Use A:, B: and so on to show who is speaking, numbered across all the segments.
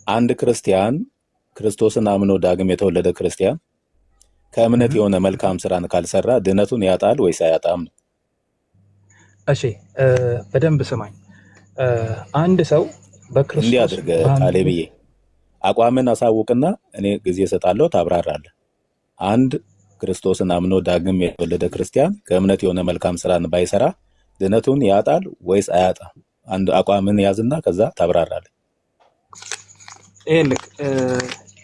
A: አንድ ክርስቲያን ክርስቶስን አምኖ ዳግም የተወለደ ክርስቲያን ከእምነት የሆነ መልካም ስራን ካልሰራ ድነቱን ያጣል ወይስ አያጣም ነው?
B: እሺ በደንብ ስማኝ። አንድ ሰው
A: እንዲህ
B: በክርስቶስ
A: አድርገ ካሌብዬ አቋምን አሳውቅና እኔ ጊዜ እሰጣለሁ፣ ታብራራለህ። አንድ ክርስቶስን አምኖ ዳግም የተወለደ ክርስቲያን ከእምነት የሆነ መልካም ስራን ባይሰራ ድነቱን ያጣል ወይስ አያጣም? አንድ አቋምን ያዝና ከዛ ታብራራለህ።
B: ልክ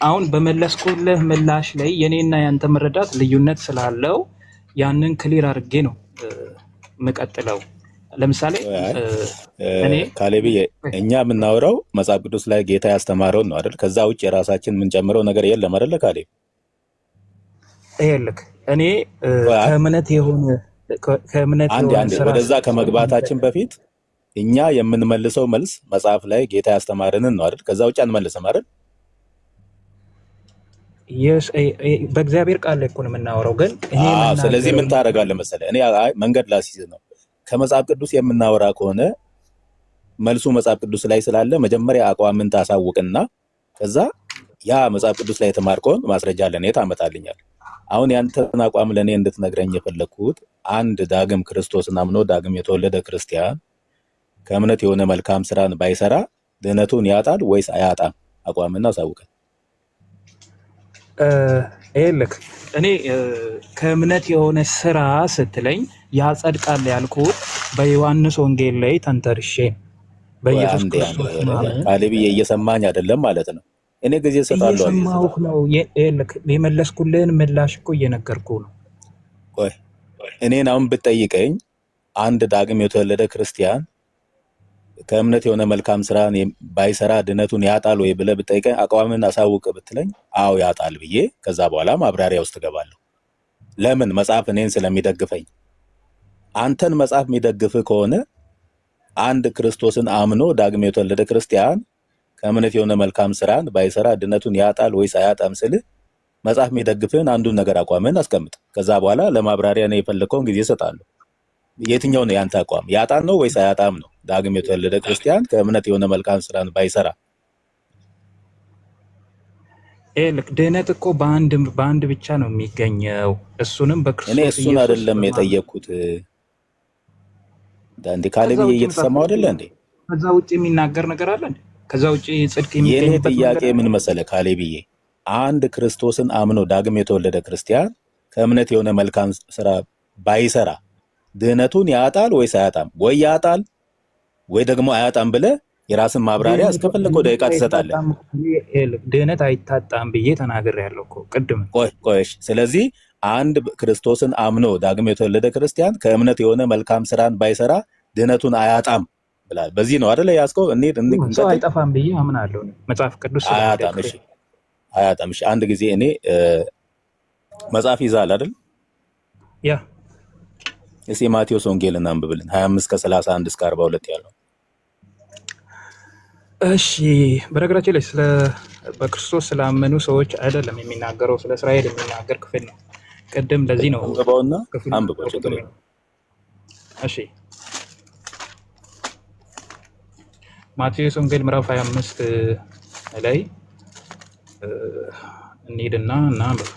B: አሁን በመለስኩልህ ምላሽ ላይ የኔና ያንተ መረዳት ልዩነት ስላለው ያንን ክሊር አድርጌ ነው የምቀጥለው። ለምሳሌ እኔ
A: ካሌብዬ እኛ የምናወራው መጽሐፍ ቅዱስ ላይ ጌታ ያስተማረውን ነው አይደል? ከዛ ውጭ የራሳችን የምንጨምረው ነገር የለም አይደለ ካሌብ?
B: ልክ እኔ ከእምነት
A: አንድ ወደዛ ከመግባታችን በፊት እኛ የምንመልሰው መልስ መጽሐፍ ላይ ጌታ ያስተማረንን ነው አይደል? ከዛ ውጭ አንመልስም አይደል?
B: በእግዚአብሔር ቃል ላይ እኮ ነው የምናወራው። ግን
A: ስለዚህ ምን ታደርጋለህ መሰለህ? እኔ መንገድ ላስይዝ ነው። ከመጽሐፍ ቅዱስ የምናወራ ከሆነ መልሱ መጽሐፍ ቅዱስ ላይ ስላለ መጀመሪያ አቋምን ታሳውቅና ከዛ ያ መጽሐፍ ቅዱስ ላይ የተማርከውን ማስረጃ ለእኔ ታመጣልኛል። አሁን ያንተን አቋም ለእኔ እንድትነግረኝ የፈለግኩት አንድ ዳግም ክርስቶስን አምኖ ዳግም የተወለደ ክርስቲያን ከእምነት የሆነ መልካም ስራን ባይሰራ ድህነቱን ያጣል ወይስ አያጣም? አቋምና አሳውቀን።
B: ልክ እኔ ከእምነት የሆነ ስራ ስትለኝ ያጸድቃል ያልኩት በዮሐንስ ወንጌል ላይ ተንተርሼ በኢየሱስ ክርስቶስ
A: ካሌብዬ እየሰማኝ አይደለም ማለት ነው። እኔ ጊዜ እሰጣለሁ።
B: እየሰማሁህ ነው። የመለስኩልህን ምላሽ እኮ እየነገርኩህ ነው።
A: ቆይ እኔን አሁን ብትጠይቀኝ አንድ ዳግም የተወለደ ክርስቲያን ከእምነት የሆነ መልካም ስራን ባይሰራ ድነቱን ያጣል ወይ ብለህ ብትጠይቀኝ አቋምን አሳውቅ ብትለኝ አዎ ያጣል ብዬ ከዛ በኋላ ማብራሪያ ውስጥ እገባለሁ። ለምን? መጽሐፍ እኔን ስለሚደግፈኝ። አንተን መጽሐፍ የሚደግፍህ ከሆነ አንድ ክርስቶስን አምኖ ዳግም የተወለደ ክርስቲያን ከእምነት የሆነ መልካም ስራን ባይሰራ ድነቱን ያጣል ወይስ አያጣም ስልህ መጽሐፍ የሚደግፍህን አንዱን ነገር አቋምን አስቀምጥ። ከዛ በኋላ ለማብራሪያ ነው የፈለከውን ጊዜ እሰጣለሁ። የትኛው ነው ያንተ አቋም? ያጣን ነው ወይስ አያጣም ነው? ዳግም የተወለደ ክርስቲያን ከእምነት የሆነ መልካም ስራን ባይሰራ
B: ልክ ድህነት እኮ በአንድ ብቻ ነው የሚገኘው፣ እሱንም በክርስቶስ።
A: እኔ እሱን አይደለም የጠየቅኩት። እንዴ ካሌብዬ እየተሰማው አይደለ እንዴ?
B: ከዛ ውጭ የሚናገር ነገር አለ እንዴ? ከዛ ውጭ ጽድቅ
A: የኔ
B: የሚገኝበት
A: ጥያቄ ምን መሰለ ካሌብዬ፣ አንድ ክርስቶስን አምኖ ዳግም የተወለደ ክርስቲያን ከእምነት የሆነ መልካም ስራ ባይሰራ ድህነቱን ያጣል ወይስ አያጣም? ወይ ያጣል ወይ ደግሞ አያጣም ብለህ የራስን ማብራሪያ እስከፈለከው ደቂቃ ትሰጣለህ።
B: ድህነት አይታጣም ብዬ ተናግሬያለሁ እኮ ቅድም።
A: ቆይ ስለዚህ አንድ ክርስቶስን አምኖ ዳግም የተወለደ ክርስቲያን ከእምነት የሆነ መልካም ስራን ባይሰራ ድህነቱን አያጣም ብላል። በዚህ ነው አይደለ ያዝከው?
B: ሰው አይጠፋም ብዬ አምናለሁ። መጽሐፍ ቅዱስ
A: አያጣም። እሺ አያጣም። እሺ አንድ ጊዜ እኔ መጽሐፍ ይዛል አይደል?
B: ያ
A: እስኪ ማቴዎስ ወንጌልን አንብብልን 25 ከ31 እስከ 42 ያለው።
B: እሺ በነገራችን ላይ በክርስቶስ ስላመኑ ሰዎች አይደለም የሚናገረው፣ ስለ እስራኤል የሚናገር ክፍል ነው። ቅድም ለዚህ ነው
A: አንብበውና አንብበው ችግር የለም።
B: እሺ ማቴዎስ ወንጌል ምዕራፍ 25 ላይ እንሂድና እናንብብ።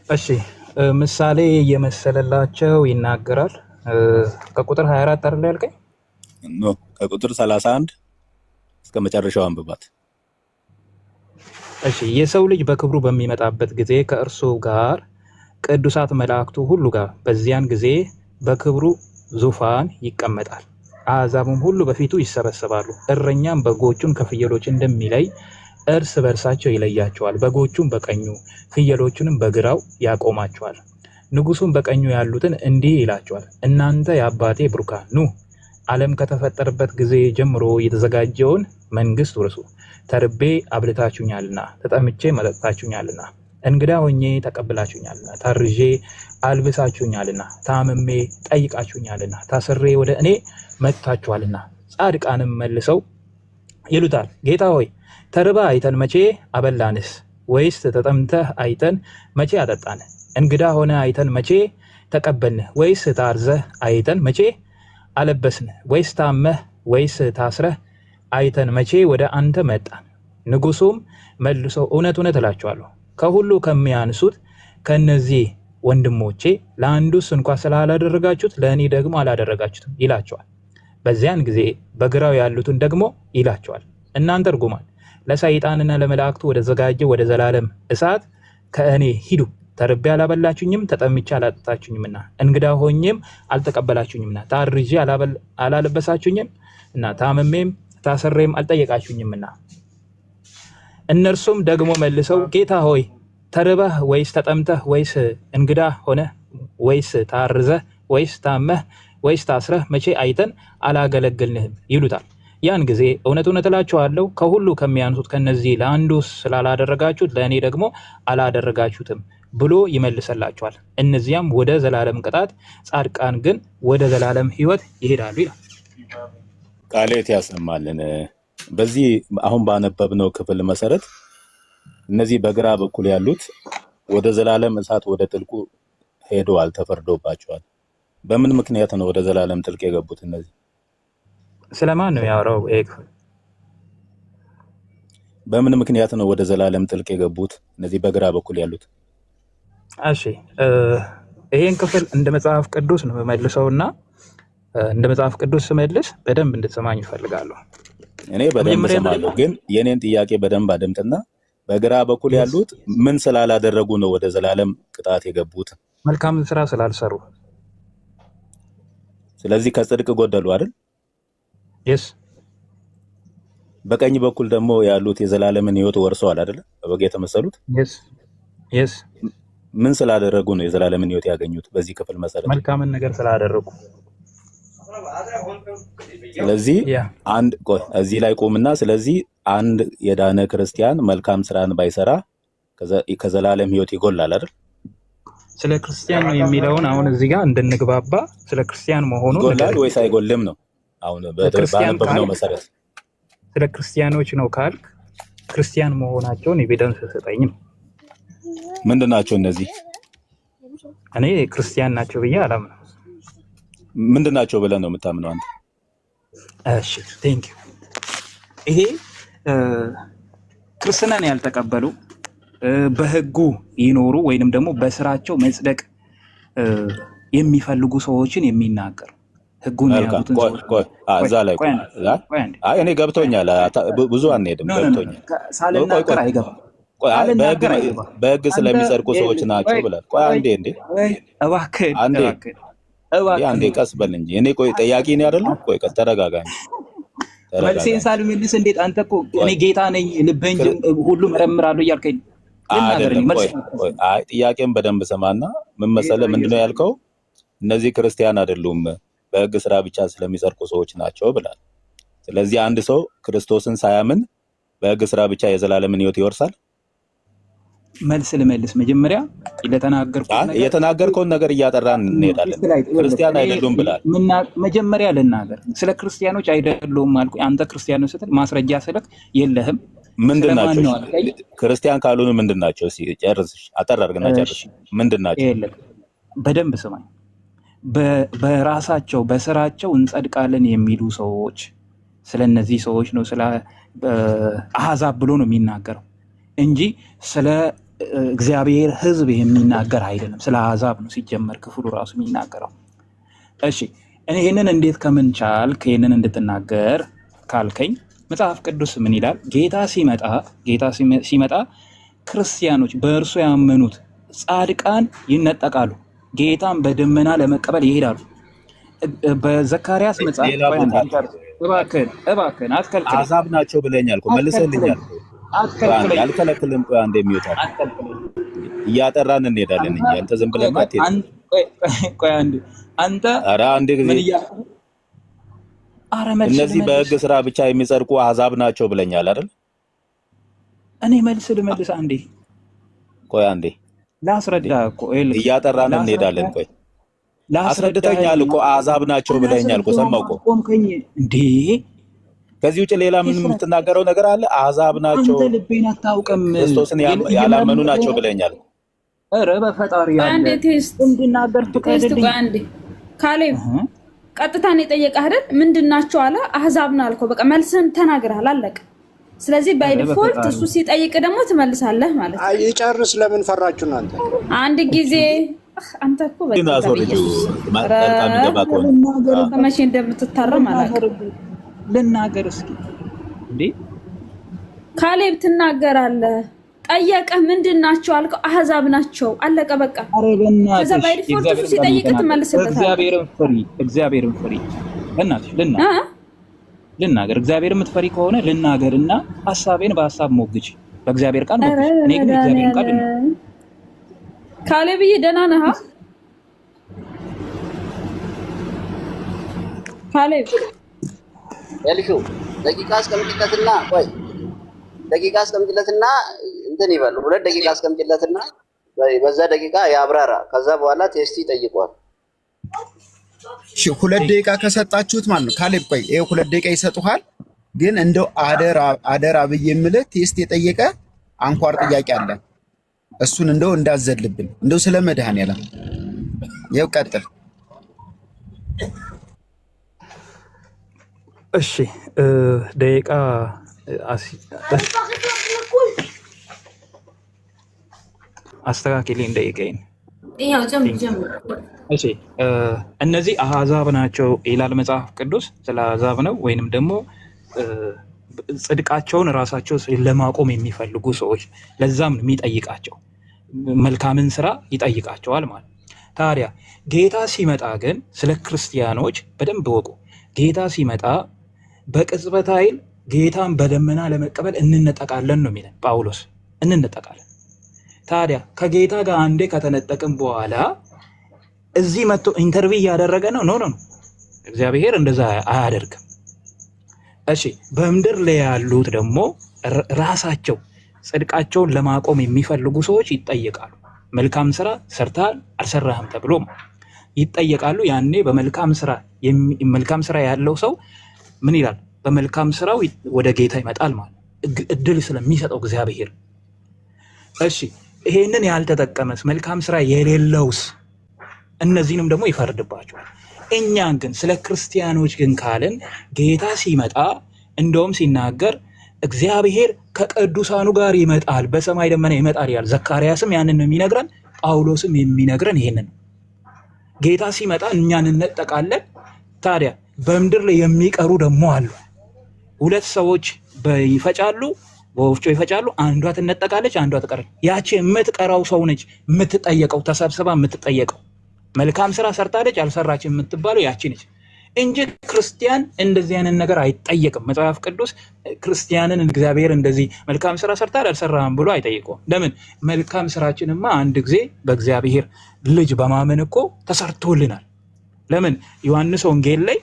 B: እሺ ምሳሌ እየመሰለላቸው ይናገራል። ከቁጥር 24 አይደል ያልከኝ?
A: ኖ ከቁጥር 31 እስከ መጨረሻው አንብባት።
B: እሺ የሰው ልጅ በክብሩ በሚመጣበት ጊዜ ከእርሱ ጋር ቅዱሳት መላእክቱ ሁሉ ጋር በዚያን ጊዜ በክብሩ ዙፋን ይቀመጣል። አሕዛብም ሁሉ በፊቱ ይሰበሰባሉ። እረኛም በጎቹን ከፍየሎች እንደሚለይ እርስ በርሳቸው ይለያቸዋል። በጎቹም በቀኙ ፍየሎቹንም በግራው ያቆማቸዋል። ንጉሱም በቀኙ ያሉትን እንዲህ ይላቸዋል፣ እናንተ የአባቴ ብሩካን ኑ፣ ዓለም ከተፈጠረበት ጊዜ ጀምሮ የተዘጋጀውን መንግስት ውረሱ። ተርቤ አብልታችሁኛልና፣ ተጠምቼ መጠጣችሁኛልና፣ እንግዳ ሆኜ ተቀብላችሁኛልና፣ ታርዤ አልብሳችሁኛልና፣ ታምሜ ጠይቃችሁኛልና፣ ታስሬ ወደ እኔ መጥታችኋልና። ጻድቃንም መልሰው ይሉታል፣ ጌታ ሆይ ተርባ አይተን መቼ አበላንስ? ወይስ ተጠምተህ አይተን መቼ አጠጣን? እንግዳ ሆነ አይተን መቼ ተቀበልንህ? ወይስ ታርዘህ አይተን መቼ አለበስን? ወይስ ታመህ ወይስ ታስረህ አይተን መቼ ወደ አንተ መጣን። ንጉሱም መልሶ እውነት እውነት እላችኋለሁ ከሁሉ ከሚያንሱት ከነዚህ ወንድሞቼ ለአንዱስ እንኳ ስላላደረጋችሁት ለእኔ ደግሞ አላደረጋችሁትም ይላቸዋል። በዚያን ጊዜ በግራው ያሉትን ደግሞ ይላቸዋል እናንተ እርጉማን ለሰይጣንና ለመላእክቱ ወደ ዘጋጀው ወደ ዘላለም እሳት ከእኔ ሂዱ። ተርቤ አላበላችሁኝም፣ ተጠምቼ አላጠጣችሁኝምና፣ እንግዳ ሆኜም አልተቀበላችሁኝምና፣ ታርዤ አላለበሳችሁኝም እና ታመሜም ታሰሬም አልጠየቃችሁኝምና። እነርሱም ደግሞ መልሰው ጌታ ሆይ ተርበህ ወይስ ተጠምተህ ወይስ እንግዳ ሆነህ ወይስ ታርዘህ ወይስ ታመህ ወይስ ታስረህ መቼ አይተን አላገለገልንህም ይሉታል። ያን ጊዜ እውነት እውነት እላችኋለሁ ከሁሉ ከሚያንሱት ከነዚህ ለአንዱ ስላላደረጋችሁት ለእኔ ደግሞ አላደረጋችሁትም ብሎ ይመልሰላቸዋል። እነዚያም ወደ ዘላለም ቅጣት፣ ጻድቃን ግን ወደ ዘላለም ሕይወት ይሄዳሉ ይላል።
A: ቃሌት ያሰማልን። በዚህ አሁን ባነበብነው ክፍል መሰረት እነዚህ በግራ በኩል ያሉት ወደ ዘላለም እሳት ወደ ጥልቁ ሄደዋል፣ ተፈርዶባቸዋል። በምን ምክንያት ነው ወደ ዘላለም ጥልቅ የገቡት? እነዚህ
B: ስለማን ነው ያወራው?
A: በምን ምክንያት ነው ወደ ዘላለም ጥልቅ የገቡት እነዚህ በግራ በኩል ያሉት?
B: እሺ ይሄን ክፍል እንደ መጽሐፍ ቅዱስ ነው መልሰውና እንደ መጽሐፍ ቅዱስ ስመልስ በደንብ እንድትሰማኝ እፈልጋለሁ።
A: እኔ በደንብ እሰማለሁ፣ ግን የኔን ጥያቄ በደንብ አድምጥና በግራ በኩል ያሉት ምን ስላላደረጉ ነው ወደ ዘላለም ቅጣት የገቡት?
B: መልካም ስራ ስላልሰሩ።
A: ስለዚህ ከጽድቅ ጎደሉ አይደል?
B: yes
A: በቀኝ በኩል ደግሞ ያሉት የዘላለምን ሕይወት ወርሰዋል አይደል? በበግ የተመሰሉት
B: yes
A: ምን ስላደረጉ ነው የዘላለምን ሕይወት ያገኙት? በዚህ ክፍል መሰረት
B: መልካምን ነገር ስላደረጉ።
A: ስለዚህ አንድ ቆይ እዚህ ላይ ቆምና፣ ስለዚህ አንድ የዳነ ክርስቲያን መልካም ስራን ባይሰራ ከዘላለም ሕይወት ይጎላል አይደል?
B: ስለ ክርስቲያን ነው የሚለውን አሁን እዚህ ጋር እንድንግባባ ስለ ክርስቲያን መሆኑን
A: ይጎላል ወይስ አይጎልም ነው አሁን ባነበብነው መሰረት።
B: ስለ ክርስቲያኖች ነው ካልክ ክርስቲያን መሆናቸውን ኤቪደንስ ሰጠኝ።
A: ምንድናቸው እነዚህ?
B: እኔ ክርስቲያን ናቸው ብዬ አላምነው።
A: ምንድናቸው ብለህ ነው የምታምነው አንተ?
B: እሺ ቴንክ ዩ። ይሄ ክርስትናን ያልተቀበሉ በህጉ ይኖሩ ወይንም ደግሞ በስራቸው መጽደቅ የሚፈልጉ ሰዎችን የሚናገር ህጉን ያሉትን ሰዎች
A: እዛ ላይ አይ እኔ ገብቶኛል። ብዙ አንሄድም። ገብቶኛል።
B: ሳልናገር አይገባም።
A: በህግ ስለሚጸድቁ ሰዎች ናቸው ብለህ ቆይ
B: እባክህ
A: አንዴ ቀስ በል እንጂ። እኔ ቆይ ጠያቂ ነው አይደለም? ቆይ ቀስ ተረጋጋ።
B: መልሴን ሳልመልስ እንዴት አንተ እኮ እኔ ጌታ ነኝ ልብህን ሁሉ መረምራለሁ እያልከኝ
A: አይደለም? አይ ጥያቄን በደንብ ሰማና ምን መሰለህ፣ ምንድነው ያልከው? እነዚህ ክርስቲያን አይደሉም በህግ ስራ ብቻ ስለሚጸድቁ ሰዎች ናቸው ብላል። ስለዚህ አንድ ሰው ክርስቶስን ሳያምን በህግ ስራ ብቻ የዘላለምን ሕይወት ይወርሳል?
B: መልስ ልመልስ። መጀመሪያ
A: የተናገርከውን ነገር እያጠራን እንሄዳለን። ክርስቲያን አይደሉም ብላል።
B: መጀመሪያ ልናገር ስለ ክርስቲያኖች አይደሉም አልኩ። አንተ ክርስቲያኖች ስትል ማስረጃ ስልክ የለህም።
A: ምንድናቸው? ክርስቲያን ካልሆኑ ምንድናቸው? እስኪ ጨርስ፣ አጠር አድርግና ጨርስ። ምንድናቸው?
B: በደንብ ስማኝ። በራሳቸው በስራቸው እንጸድቃለን የሚሉ ሰዎች፣ ስለነዚህ ሰዎች ነው ስለ አሕዛብ ብሎ ነው የሚናገረው እንጂ ስለ እግዚአብሔር ሕዝብ የሚናገር አይደለም። ስለ አሕዛብ ነው ሲጀመር ክፍሉ ራሱ የሚናገረው። እሺ ይህንን እንዴት ከምን ቻልክ ይህንን እንድትናገር ካልከኝ መጽሐፍ ቅዱስ ምን ይላል? ጌታ ሲመጣ ክርስቲያኖች በእርሱ ያመኑት ጻድቃን ይነጠቃሉ፣ ጌታን በደመና ለመቀበል ይሄዳሉ። በዘካርያስ መጽሐፍ እባክህን አትከልክለኝ።
A: አሕዛብ ናቸው ብለኛል እኮ መልሰልኛል። አልከለክልም። ቆይ አንዴ የሚወጣው እያጠራን እንሄዳለን እንጂ አንተ ዝም ብለህ አትሄድም።
B: ቆይ አንተ
A: ኧረ አንዴ ጊዜ እነዚህ በህግ ስራ ብቻ የሚጸድቁ አሕዛብ ናቸው ብለኛል አይደል?
B: እኔ መልስ ልመልስ። አንዴ
A: ቆይ አንዴ
B: ላስረዳ እኮ
A: እያጠራን እንሄዳለን። ቆይ አስረድተኛል እኮ አሕዛብ ናቸው ብለኛል እኮ ሰማሁ እኮ።
B: ቆምከኝ እንዴ?
A: ከዚህ ውጭ ሌላ ምን የምትናገረው ነገር አለ? አሕዛብ ናቸው፣
B: አንተ ልቤን አታውቅም፣
A: ክርስቶስን ያላመኑ ናቸው ብለኛል።
B: ኧረ በፈጣሪ ያለ እንድናገር ፍቀድልኝ።
C: ካሌብ ቀጥታ ነው የጠየቀህ አይደል? ምንድናቸው አለ። አህዛብ ነው አልከው። በቃ መልስን ተናግረሃል፣ አለቀ። ስለዚህ ባይ ዲፎልት እሱ ሲጠይቅ ደግሞ ትመልሳለህ ማለት ነው።
D: ይጨርስ። ለምን ፈራችሁ እናንተ?
C: አንድ ጊዜ አንተ እኮ
A: ግን አስወርጁ ማጣጣ የሚገባ ከሆነ
C: ከመቼ እንደምትታረም አላውቅም።
B: ልናገር እስኪ እንዴ
C: ካሌብ ትናገራለህ። ጠየቀህ ምንድናቸው አልከው። አህዛብ ናቸው፣ አለቀ በቃ።
B: ኧረ በእናትሽ
C: ከዛ ባይ ዲፎልት እሱ ሲጠይቅ ትመልስለታለህ።
B: እግዚአብሔርን ፍሪ በእናትሽ ልናገር። እግዚአብሔር የምትፈሪ ከሆነ ልናገርና ሐሳቤን በሐሳብ ሞግች፣ በእግዚአብሔር ቃል ሞግች። እኔ ግን እግዚአብሔር ቃል
C: ካሌብዬ ደህና ነህ? ካሌብ
E: ያልሹ ደቂቃ አስቀምጭለትና ቆይ ደቂቃ አስቀምጭለትና እንትን ይበል 2 ደቂቃ አስቀምጭለትና በዛ ደቂቃ ያብራራ። ከዛ በኋላ ቴስቲ ይጠይቋል።
D: እሺ 2 ደቂቃ ከሰጣችሁት ማለት ነው። ካሌብ ቆይ ይሄ 2 ደቂቃ ይሰጡሃል። ግን እንደው አደራ ብዬ የምልህ ቴስት የጠየቀ አንኳር ጥያቄ አለ። እሱን እንደው እንዳዘልብን እንደው ስለ መድኃኒዓለም ይኸው ቀጥል።
B: እሺ ደቂቃ አስተካክልኝ ደቂቃዬን። እሺ እነዚህ አሕዛብ ናቸው ይላል መጽሐፍ ቅዱስ። ስለ አሕዛብ ነው ወይንም ደግሞ ጽድቃቸውን ራሳቸው ለማቆም የሚፈልጉ ሰዎች። ለዛም የሚጠይቃቸው መልካምን ስራ ይጠይቃቸዋል ማለት። ታዲያ ጌታ ሲመጣ ግን ስለ ክርስቲያኖች በደንብ ወቁ። ጌታ ሲመጣ በቅጽበት ኃይል ጌታን በደመና ለመቀበል እንነጠቃለን ነው የሚለን ጳውሎስ። እንነጠቃለን። ታዲያ ከጌታ ጋር አንዴ ከተነጠቅን በኋላ እዚህ መጥቶ ኢንተርቪው እያደረገ ነው? ኖ እግዚአብሔር እንደዛ አያደርግም። እሺ በምድር ላይ ያሉት ደግሞ ራሳቸው ጽድቃቸውን ለማቆም የሚፈልጉ ሰዎች ይጠየቃሉ። መልካም ስራ ሰርተሃል አልሰራህም ተብሎ ይጠየቃሉ። ያኔ መልካም ስራ ያለው ሰው ምን ይላል? በመልካም ስራው ወደ ጌታ ይመጣል ማለት እድል ስለሚሰጠው እግዚአብሔር። እሺ ይሄንን ያልተጠቀመስ መልካም ስራ የሌለውስ እነዚህንም ደግሞ ይፈርድባቸዋል። እኛን ግን ስለ ክርስቲያኖች ግን ካልን ጌታ ሲመጣ እንደውም ሲናገር እግዚአብሔር ከቅዱሳኑ ጋር ይመጣል፣ በሰማይ ደመና ይመጣል ይላል። ዘካርያስም ያንን ነው የሚነግረን፣ ጳውሎስም የሚነግረን ይሄንን ነው። ጌታ ሲመጣ እኛን እንነጠቃለን። ታዲያ በምድር ላይ የሚቀሩ ደግሞ አሉ። 2 ሰዎች ይፈጫሉ፣ በወፍጮ ይፈጫሉ። አንዷ ትነጠቃለች፣ አንዷ ትቀራለች። ያቺ የምትቀራው ሰው ነች የምትጠየቀው፣ ተሰብስባ የምትጠየቀው። መልካም ስራ ሰርታለች አልሰራች የምትባለው ያቺ ነች እንጂ ክርስቲያን እንደዚህ አይነት ነገር አይጠየቅም። መጽሐፍ ቅዱስ ክርስቲያንን እግዚአብሔር እንደዚህ መልካም ስራ ሰርታል አልሰራም ብሎ አይጠይቀውም። ለምን? መልካም ስራችንማ አንድ ጊዜ በእግዚአብሔር ልጅ በማመን እኮ ተሰርቶልናል። ለምን? ዮሐንስ ወንጌል ላይ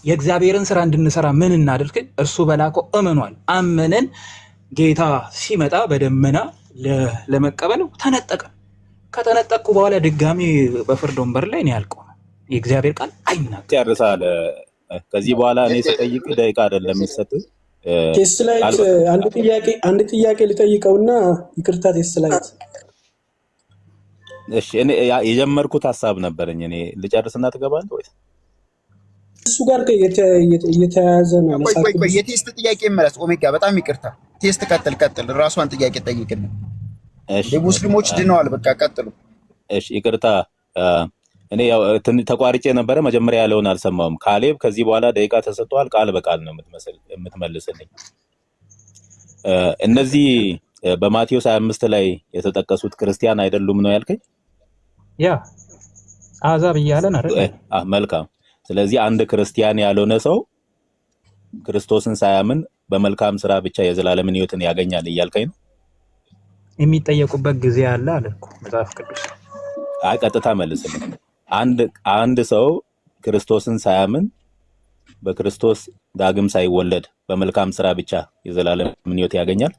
B: የእግዚአብሔርን ስራ እንድንሰራ ምን እናድርግ? እርሱ በላከው እመኗል። አመነን። ጌታ ሲመጣ በደመና ለመቀበል ተነጠቀ። ከተነጠቁ በኋላ ድጋሚ በፍርድ ወንበር ላይ ነው ያልቀው። የእግዚአብሔር ቃል አይናገርም።
A: ያርሳል። ከዚህ በኋላ እኔ ስጠይቅ ደቂቃ አይደለም የሚሰጥህ።
F: ቴስላይት አንድ ጥያቄ ልጠይቀውና ይቅርታ ቴስላይት።
A: እሺ እኔ የጀመርኩት ሀሳብ ነበረኝ። እኔ ልጨርስና ትገባለህ ወይስ?
F: እሱ ጋር እየተያያዘ ነው።
D: ቆይ የቴስት ጥያቄ መለስ። ኦሜጋ በጣም ይቅርታ። ቴስት ቀጥል። ራሷን ጥያቄ ጠይቅልን። እሺ ሙስሊሞች ድነዋል። በቃ ቀጥሉ።
A: እሺ ይቅርታ። እኔ ያው ተቋርጬ ነበረ። መጀመሪያ ያለውን አልሰማሁም። ካሌብ ከዚህ በኋላ ደቂቃ ተሰጥቷል። ቃል በቃል ነው የምትመልስልኝ። እነዚህ በማቴዎስ 25 ላይ የተጠቀሱት ክርስቲያን አይደሉም ነው ያልከኝ?
B: ያ አሕዛብ እያለን አይደል?
A: መልካም። ስለዚህ አንድ ክርስቲያን ያልሆነ ሰው ክርስቶስን ሳያምን በመልካም ስራ ብቻ የዘላለምን ሕይወትን ያገኛል እያልከኝ ነው?
B: የሚጠየቁበት ጊዜ አለ አለ እኮ መጽሐፍ ቅዱስ።
A: ቀጥታ መልስልኝ። አንድ ሰው ክርስቶስን ሳያምን በክርስቶስ ዳግም ሳይወለድ በመልካም ስራ ብቻ የዘላለምን ሕይወት ያገኛል?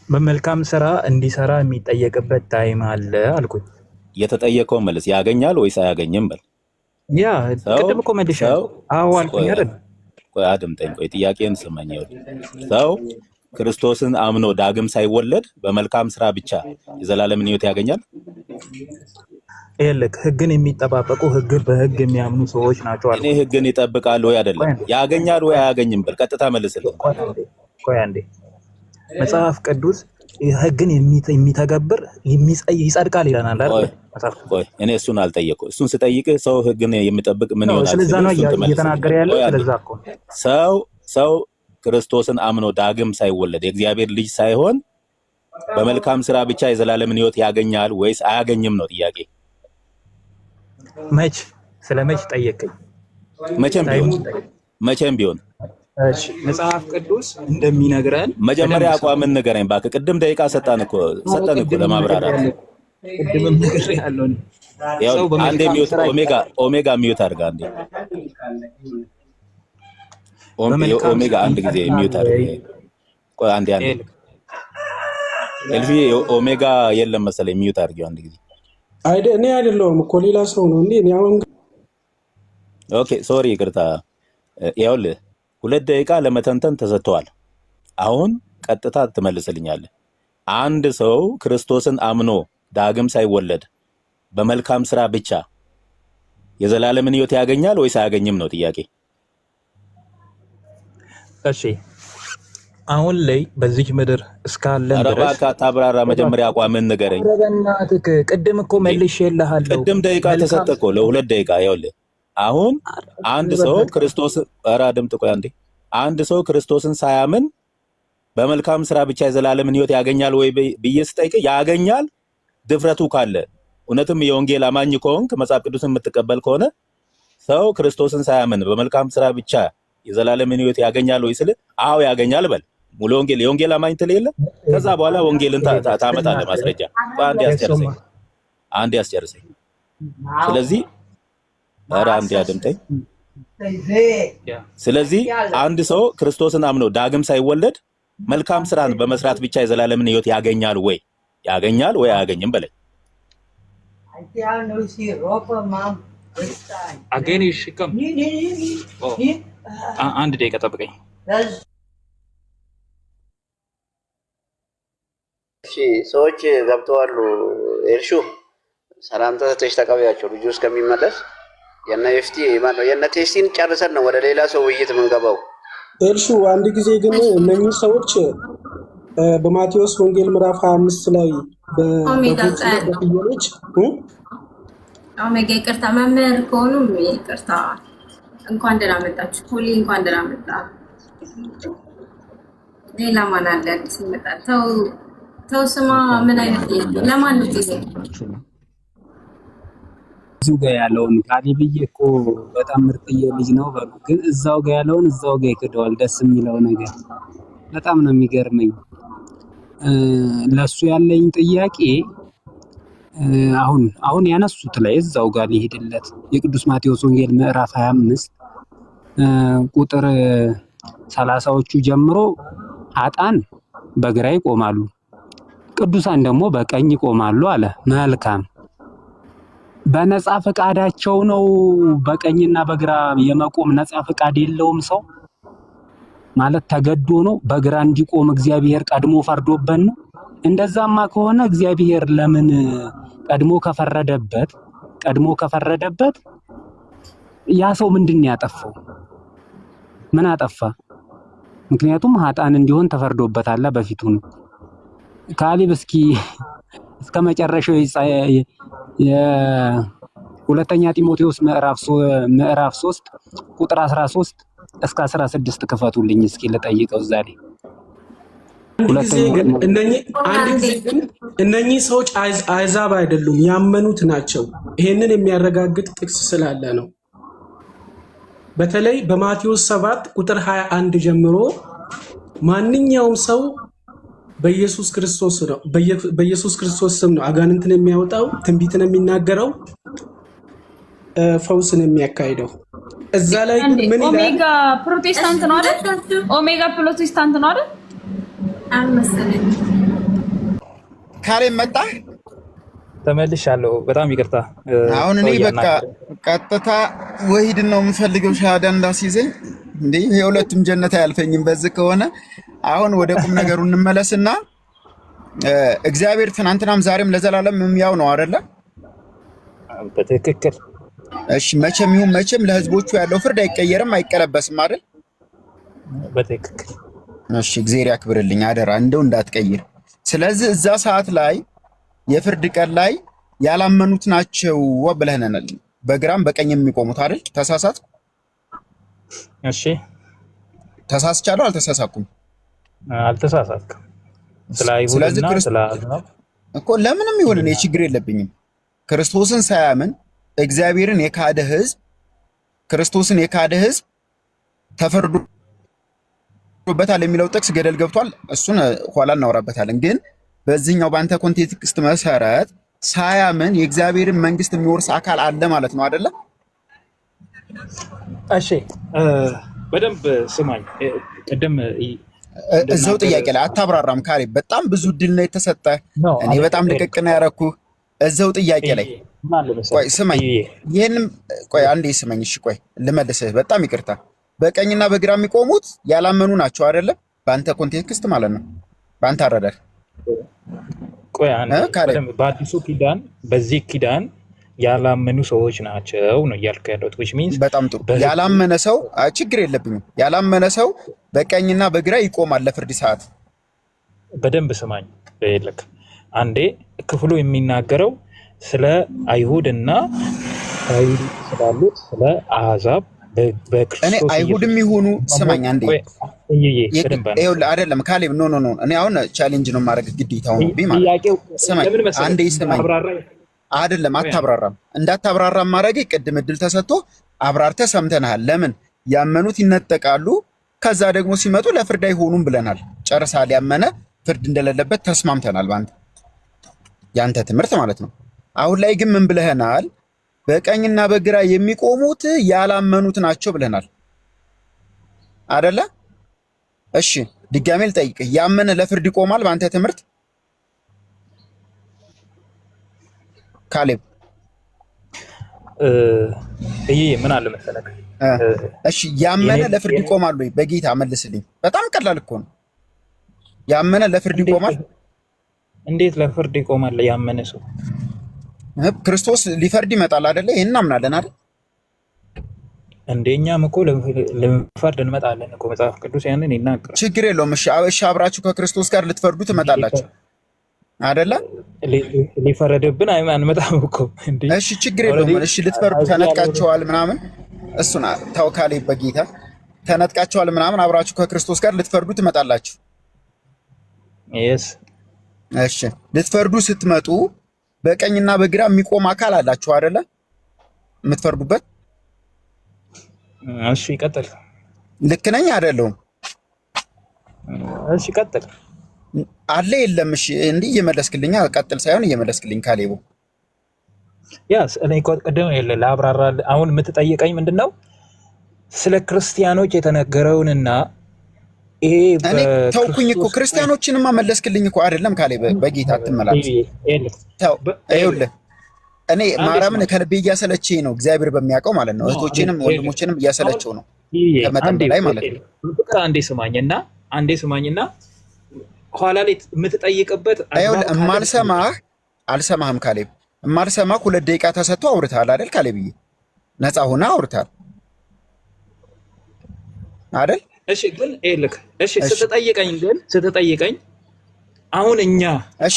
B: በመልካም ስራ እንዲሰራ የሚጠየቅበት ታይም አለ አልኩኝ።
A: የተጠየቀው መልስ ያገኛል ወይስ አያገኝም በል።
B: ያ ቅድም እኮ መልሻለሁ። አዎ አልኩኝ አይደል?
A: ቆይ አድምጠኝ። ቆይ ጥያቄን ስማኝ። ሰው ክርስቶስን አምኖ ዳግም ሳይወለድ በመልካም ስራ ብቻ የዘላለምን ሕይወት ያገኛል?
B: ይልክ ህግን የሚጠባበቁ በህግ የሚያምኑ ሰዎች ናቸው አልኩ።
A: እኔ ህግን ይጠብቃል ወይ አይደለም ያገኛል ወይ አያገኝም ብል ቀጥታ መልስልኝ።
B: ቆይ አንዴ መጽሐፍ ቅዱስ ህግን የሚተገብር ይጸድቃል ይለናል አይደል?
A: ቆይ እኔ እሱን አልጠየቅኩም። እሱን ስጠይቅ ሰው ህግን የሚጠብቅ ምን ይሆናል?
B: ስለዛ ነው እየተናገረ ያለው። ስለዛ እኮ
A: ሰው ክርስቶስን አምኖ ዳግም ሳይወለድ የእግዚአብሔር ልጅ ሳይሆን በመልካም ስራ ብቻ የዘላለምን ህይወት ያገኛል ወይስ አያገኝም ነው ጥያቄ።
B: መች ጠየቀኝ?
A: መቼም ቢሆን
B: እሺ መጽሐፍ ቅዱስ እንደሚነግረን
A: መጀመሪያ አቋምን ንገረኝ እባክህ። ቅድም ደቂቃ ሰጠን እኮ ለማብራራት።
B: ቅድምም ነገር ያለው
A: ያው አንዴ ሚዩት ኦሜጋ ሚዩት አድርጋ አንዴ ኦሜጋ አንድ ጊዜ ሚዩት አድርጋ። ቆይ አንዴ ኤልፊ ኦሜጋ የለም መሰለኝ ሚዩት አድርጊው አንድ ጊዜ።
F: እኔ አይደለሁም እኮ ሌላ ሰው ነው እንዴ? እኔ አሁን
A: ኦኬ ሶሪ ይቅርታ። ይኸውልህ 2 ደቂቃ ለመተንተን ተሰጥቷል። አሁን ቀጥታ ትመልስልኛለህ። አንድ ሰው ክርስቶስን አምኖ ዳግም ሳይወለድ በመልካም ስራ ብቻ የዘላለምን ህይወት ያገኛል ወይስ አያገኝም ነው ጥያቄ።
B: እሺ አሁን ላይ በዚህ ምድር እስካለን ድረስ
A: ረባካ ታብራራ። መጀመሪያ አቋምን ንገረኝ።
B: ረበናትክ ቅድም እኮ መልሼልሃለሁ።
A: ቅድም ደቂቃ ተሰጠህ እኮ ለ2 ደቂቃ። ይኸውልህ አሁን አንድ ሰው ክርስቶስን ሳያምን በመልካም ስራ ብቻ የዘላለምን ህይወት ያገኛል ወይ ብዬ ስጠይቅ ያገኛል ድፍረቱ ካለ እውነትም የወንጌል አማኝ ከሆንክ መጽሐፍ ቅዱስን የምትቀበል ከሆነ ሰው ክርስቶስን ሳያምን በመልካም ስራ ብቻ የዘላለምን ህይወት ያገኛል ወይ ስል አዎ ያገኛል በል። ሙሉ ወንጌል የወንጌል አማኝ ትለየለ። ከዛ በኋላ ወንጌልን ታመጣለህ ማስረጃ። አንዴ ያስጨርሰኝ። ስለዚህ አንዴ አድምጠኝ። ስለዚህ አንድ ሰው ክርስቶስን አምኖ ዳግም ሳይወለድ መልካም ስራን በመስራት ብቻ የዘላለምን ህይወት ያገኛል ወይ አያገኝም በለኝ።
B: አገኝ ይሽከም አንድ ደቂቃ ጠብቀኝ።
E: እሺ ሰዎች ገብተዋል። ኤልሹ ሰላምታ ሰጥተሽ ተቀበያቸው ልጁ እስከሚመለስ። የነ ቴስቲን ጨርሰን ነው ወደ ሌላ ሰው ውይይት የምንገባው።
F: ኤልሹ አንድ ጊዜ ግን እነኚህ ሰዎች በማቴዎስ ወንጌል ምዕራፍ 25 ላይ በፍየሎች
G: ኦሜጋ ይቅርታ መምህር ከሆኑ ይቅርታ። እንኳን ደህና መጣችሁ። ፖሊ እንኳን ደህና መጣ። ሌላ ማን አለ ሲመጣ? ተው ስማ። ምን አይነት ለማን ነው ጊዜ
H: እዚሁ ጋር ያለውን ካሊብዬ እኮ በጣም ምርጥዬ ልጅ ነው በሉ። ግን እዛው ጋር ያለውን እዛው ጋር ይክደዋል። ደስ የሚለው ነገር በጣም ነው የሚገርመኝ። ለሱ ያለኝ ጥያቄ አሁን ያነሱት ላይ እዛው ጋር ሊሄድለት የቅዱስ ማቴዎስ ወንጌል ምዕራፍ 25 ቁጥር 30ዎቹ ጀምሮ ኃጥአን በግራ ይቆማሉ፣ ቅዱሳን ደግሞ በቀኝ ይቆማሉ አለ። መልካም በነፃ ፈቃዳቸው ነው በቀኝና በግራ የመቆም ነፃ ፈቃድ የለውም ሰው ማለት ተገዶ ነው በግራ እንዲቆም እግዚአብሔር ቀድሞ ፈርዶበት ነው። እንደዛማ ከሆነ እግዚአብሔር ለምን ቀድሞ ከፈረደበት ያ ሰው ምንድን ነው ያጠፋው? ምን አጠፋ? ምክንያቱም ኃጥአን እንዲሆን ተፈርዶበታል በፊቱ ነው። ካሊብ እስኪ እስከ መጨረሻው የሁለተኛ ጢሞቴዎስ ምዕራፍ 3 ቁጥር 13 እስከ 16 ክፈቱልኝ እስኪ ልጠይቀው ዛሬ።
F: እነኚህ ሰዎች አሕዛብ አይደሉም፣ ያመኑት ናቸው። ይሄንን የሚያረጋግጥ ጥቅስ ስላለ ነው። በተለይ በማቴዎስ 7 ቁጥር 21 ጀምሮ ማንኛውም ሰው በኢየሱስ ክርስቶስ ስም ነው አጋንንትን የሚያወጣው፣ ትንቢትን የሚናገረው፣ ፈውስን የሚያካሂደው። እዛ ላይ ምን ይላል?
C: ኦሜጋ ፕሮቴስታንት ነው አይደል? ኦሜጋ ፕሮቴስታንት ነው አይደል?
G: አልመሰለኝ።
D: ካሌብ መጣ።
B: ተመልሻለሁ። በጣም ይቅርታ።
D: አሁን እኔ በቃ ቀጥታ ወሂድን ነው የምፈልገው። ሻሃዳ እንዳስይዘኝ እንዴ የሁለቱም ጀነት አያልፈኝም። በዚህ ከሆነ አሁን ወደ ቁም ነገሩ እንመለስና እግዚአብሔር ትናንትናም ዛሬም ለዘላለም ያው ነው አይደለ?
B: በትክክል
D: እሺ መቼም ይሁን መቼም ለህዝቦቹ ያለው ፍርድ አይቀየርም አይቀለበስም አይደል?
B: በትክክል።
D: እሺ እግዚአብሔር ያክብርልኝ አደራ እንደው እንዳትቀይር። ስለዚህ እዛ ሰዓት ላይ የፍርድ ቀን ላይ ያላመኑት ናቸው ብለናል። በግራም በቀኝ የሚቆሙት አይደል? ተሳሳት?
B: እሺ
D: ተሳስቻለሁ አልተሳሳኩም?
B: አልተሳሳትኩም። ስለ አይሁድና ስለ አሕዛብ
D: እኮ ለምንም ይሁን እኔ ችግር የለብኝም። ክርስቶስን ሳያምን እግዚአብሔርን የካደ ህዝብ ክርስቶስን የካደ ህዝብ ተፈርዶበታል የሚለው ጥቅስ ገደል ገብቷል። እሱን ኋላ እናወራበታለን። ግን በዚህኛው በአንተ ኮንቴክስት መሰረት ሳያምን የእግዚአብሔርን መንግስት የሚወርስ አካል አለ ማለት ነው አይደለ?
B: እሺ በደንብ ስማኝ። ቅድም
D: እዛው ጥያቄ ላይ አታብራራም ካሌብ። በጣም ብዙ ድል ነው የተሰጠ። እኔ በጣም ልቅቅ ነው ያደረኩህ። እዛው ጥያቄ ላይ ቆይ ስማኝ፣ ይሄንም ቆይ አንዴ ስማኝ። እሺ ቆይ ልመልስህ። በጣም ይቅርታ። በቀኝና በግራ የሚቆሙት ያላመኑ ናቸው አይደለም? በአንተ ኮንቴክስት ማለት ነው፣ በአንተ አረዳድ።
B: ቆይ አንዴ በአዲሱ ኪዳን በዚህ ኪዳን ያላመኑ ሰዎች ናቸው ነው እያልኩ ያለሁት። which means
D: በጣም ጥሩ። ያላመነ ሰው ችግር የለብኝም። ያላመነ ሰው በቀኝና በግራ ይቆማል ለፍርድ ሰዓት።
B: በደንብ ስማኝ። በልክ አንዴ ክፍሉ የሚናገረው ስለ አይሁድና አይሁድ ስላሉት ስለ አሕዛብ በክርስቶስ
D: እኔ አይሁድም ይሁኑ ስማኝ አንዴ ይኸውልህ አይደለም ካሌብ ኖ እኔ አሁን ቻሌንጅ ነው ማድረግ ግዴታው ነው ማለት ስማኝ አንዴ ስማኝ አይደለም አታብራራም እንዳታብራራም ማድረግ ቅድም እድል ተሰጥቶ አብራርተህ ሰምተናል ለምን ያመኑት ይነጠቃሉ ከዛ ደግሞ ሲመጡ ለፍርድ አይሆኑም ብለናል ጨርሳል ያመነ ፍርድ እንደሌለበት ተስማምተናል ባንተ ያንተ ትምህርት ማለት ነው አሁን ላይ ግን ምን ብለህናል በቀኝና በግራ የሚቆሙት ያላመኑት ናቸው ብለናል አይደለ እሺ ድጋሜ ልጠይቅህ ያመነ ለፍርድ ይቆማል ባንተ ትምህርት ካሌብ
B: ምን አለ መሰለህ
D: እሺ ያመነ ለፍርድ ይቆማል ወይ በጌታ መልስልኝ በጣም ቀላል እኮ ነው ያመነ ለፍርድ ይቆማል
B: እንዴት ለፍርድ ይቆማል ያመነ ሰው
D: ክርስቶስ ሊፈርድ ይመጣል አይደለ ይሄን እናምናለን አይደል
B: እንደኛም እኮ ለፍርድ እንመጣለን እኮ መጽሐፍ ቅዱስ ያንን ይናገራል
D: ችግር የለውም እሺ አብራችሁ ከክርስቶስ ጋር ልትፈርዱ ትመጣላችሁ አይደለ
B: ሊፈረድብን አንመጣም እኮ እንዴ
D: እሺ ችግር የለውም እሺ ልትፈርዱ ተነጥቃቸዋል ምናምን እሱና ታውካሌ በጌታ ተነጥቃቸዋል ምናምን አብራችሁ ከክርስቶስ ጋር ልትፈርዱ ትመጣላችሁ
B: yes
D: እሺ ልትፈርዱ ስትመጡ በቀኝና በግራ የሚቆም አካል አላችሁ አይደለ የምትፈርዱበት
B: እሺ ቀጥል
D: ልክ ነኝ አይደለም
B: እሺ ቀጥል
D: አለ የለም እሺ እንዲህ እየመለስክልኝ ቀጥል ሳይሆን እየመለስክልኝ ካሌቡ
B: ያስ እኔ ቀደም ለአብራራ አሁን የምትጠይቀኝ ምንድነው ስለ ክርስቲያኖች የተነገረውንና ይሄ
D: እኔ ተውኩኝ እኮ ክርስቲያኖችንማ መለስክልኝ እኮ አይደለም ካሌብ በጌታ አትመላለስ ተው ይኸውልህ እኔ ማርያምን ከልቤ እያሰለችኝ ነው እግዚአብሔር በሚያውቀው ማለት ነው እህቶችንም ወንድሞችንም እያሰለቸው ነው ከመጠን በላይ ማለት ነው
B: ፍቅር አንዴ ስማኝና ኋላ ላይ የምትጠይቅበት
D: ይኸውልህ አልሰማህም ካሌብ የማልሰማህ 2 ደቂቃ ተሰጥቶ አውርተሃል አይደል ካሌብዬ ነፃ ሆና አውርተሃል አይደል
B: እሺ ግን እሺ ስትጠይቀኝ አሁን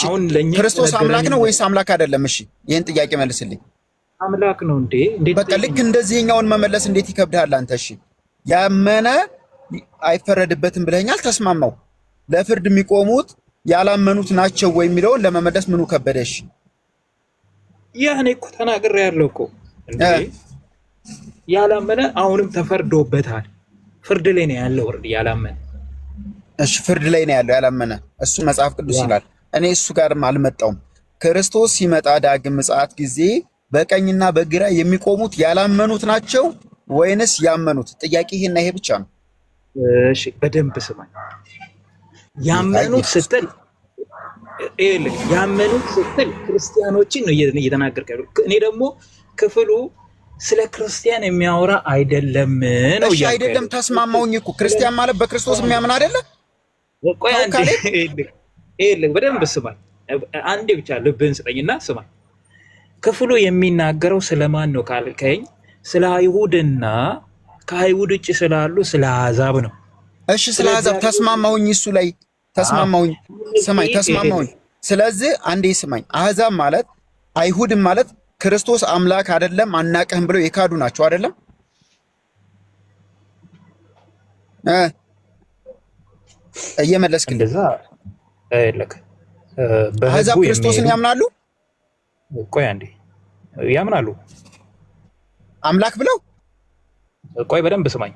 B: አሁን ለኛ
D: ክርስቶስ አምላክ ነው ወይስ አምላክ አይደለም እሺ ይሄን ጥያቄ መልስልኝ
B: አምላክ ነው እንዴ
D: በቃ ልክ እንደዚህኛውን መመለስ እንዴት ይከብዳል አንተ እሺ ያመነ አይፈረድበትም ብለኛል ተስማማው ለፍርድ የሚቆሙት ያላመኑት ናቸው ወይ የሚለውን ለመመለስ ምኑ ከበደሽ
B: ያኔ እኮ ተናግሬያለሁ እኮ እንዴ ያላመነ አሁንም ተፈርዶበታል ፍርድ ላይ ነው ያለው ወርድ ያላመነ
D: እሺ ፍርድ ላይ ነው ያለው ያላመነ እሱ መጽሐፍ ቅዱስ ይላል እኔ እሱ ጋርም አልመጣውም ክርስቶስ ሲመጣ ዳግም ምጽአት ጊዜ በቀኝና በግራ የሚቆሙት ያላመኑት ናቸው ወይንስ ያመኑት ጥያቄ ይሄና ይሄ ብቻ ነው
B: እሺ በደንብ ስማኝ ያመኑት ስትል ክርስቲያኖችን ነው እየተናገርኩ እኔ ደግሞ ክፍሉ ስለ ክርስቲያን የሚያወራ አይደለም ነው
D: እሺ አይደለም ተስማማውኝ እኮ ክርስቲያን ማለት በክርስቶስ የሚያምን አይደለ
B: ቆይ አንዴ በደንብ ስማኝ አንዴ ብቻ ልብህን ስጠኝና ስማኝ ክፍሉ የሚናገረው ስለማን ነው ካልከኝ ስለ አይሁድና ከአይሁድ ውጭ ስላሉ ስለ አሕዛብ ነው።
D: እሺ ስለ አሕዛብ ተስማማሁኝ፣ እሱ ላይ ተስማማሁኝ። ስማኝ ተስማማሁኝ። ስለዚህ አንዴ ስማኝ፣ አሕዛብ ማለት አይሁድም ማለት ክርስቶስ አምላክ አይደለም አናቀህም ብለው የካዱ ናቸው አይደለም? እየመለስክ
B: እንደዛ አይልክ
D: አሕዛብ ክርስቶስን ያምናሉ።
B: ቆይ አንዴ ያምናሉ
D: አምላክ ብለው።
B: ቆይ በደንብ ስማኝ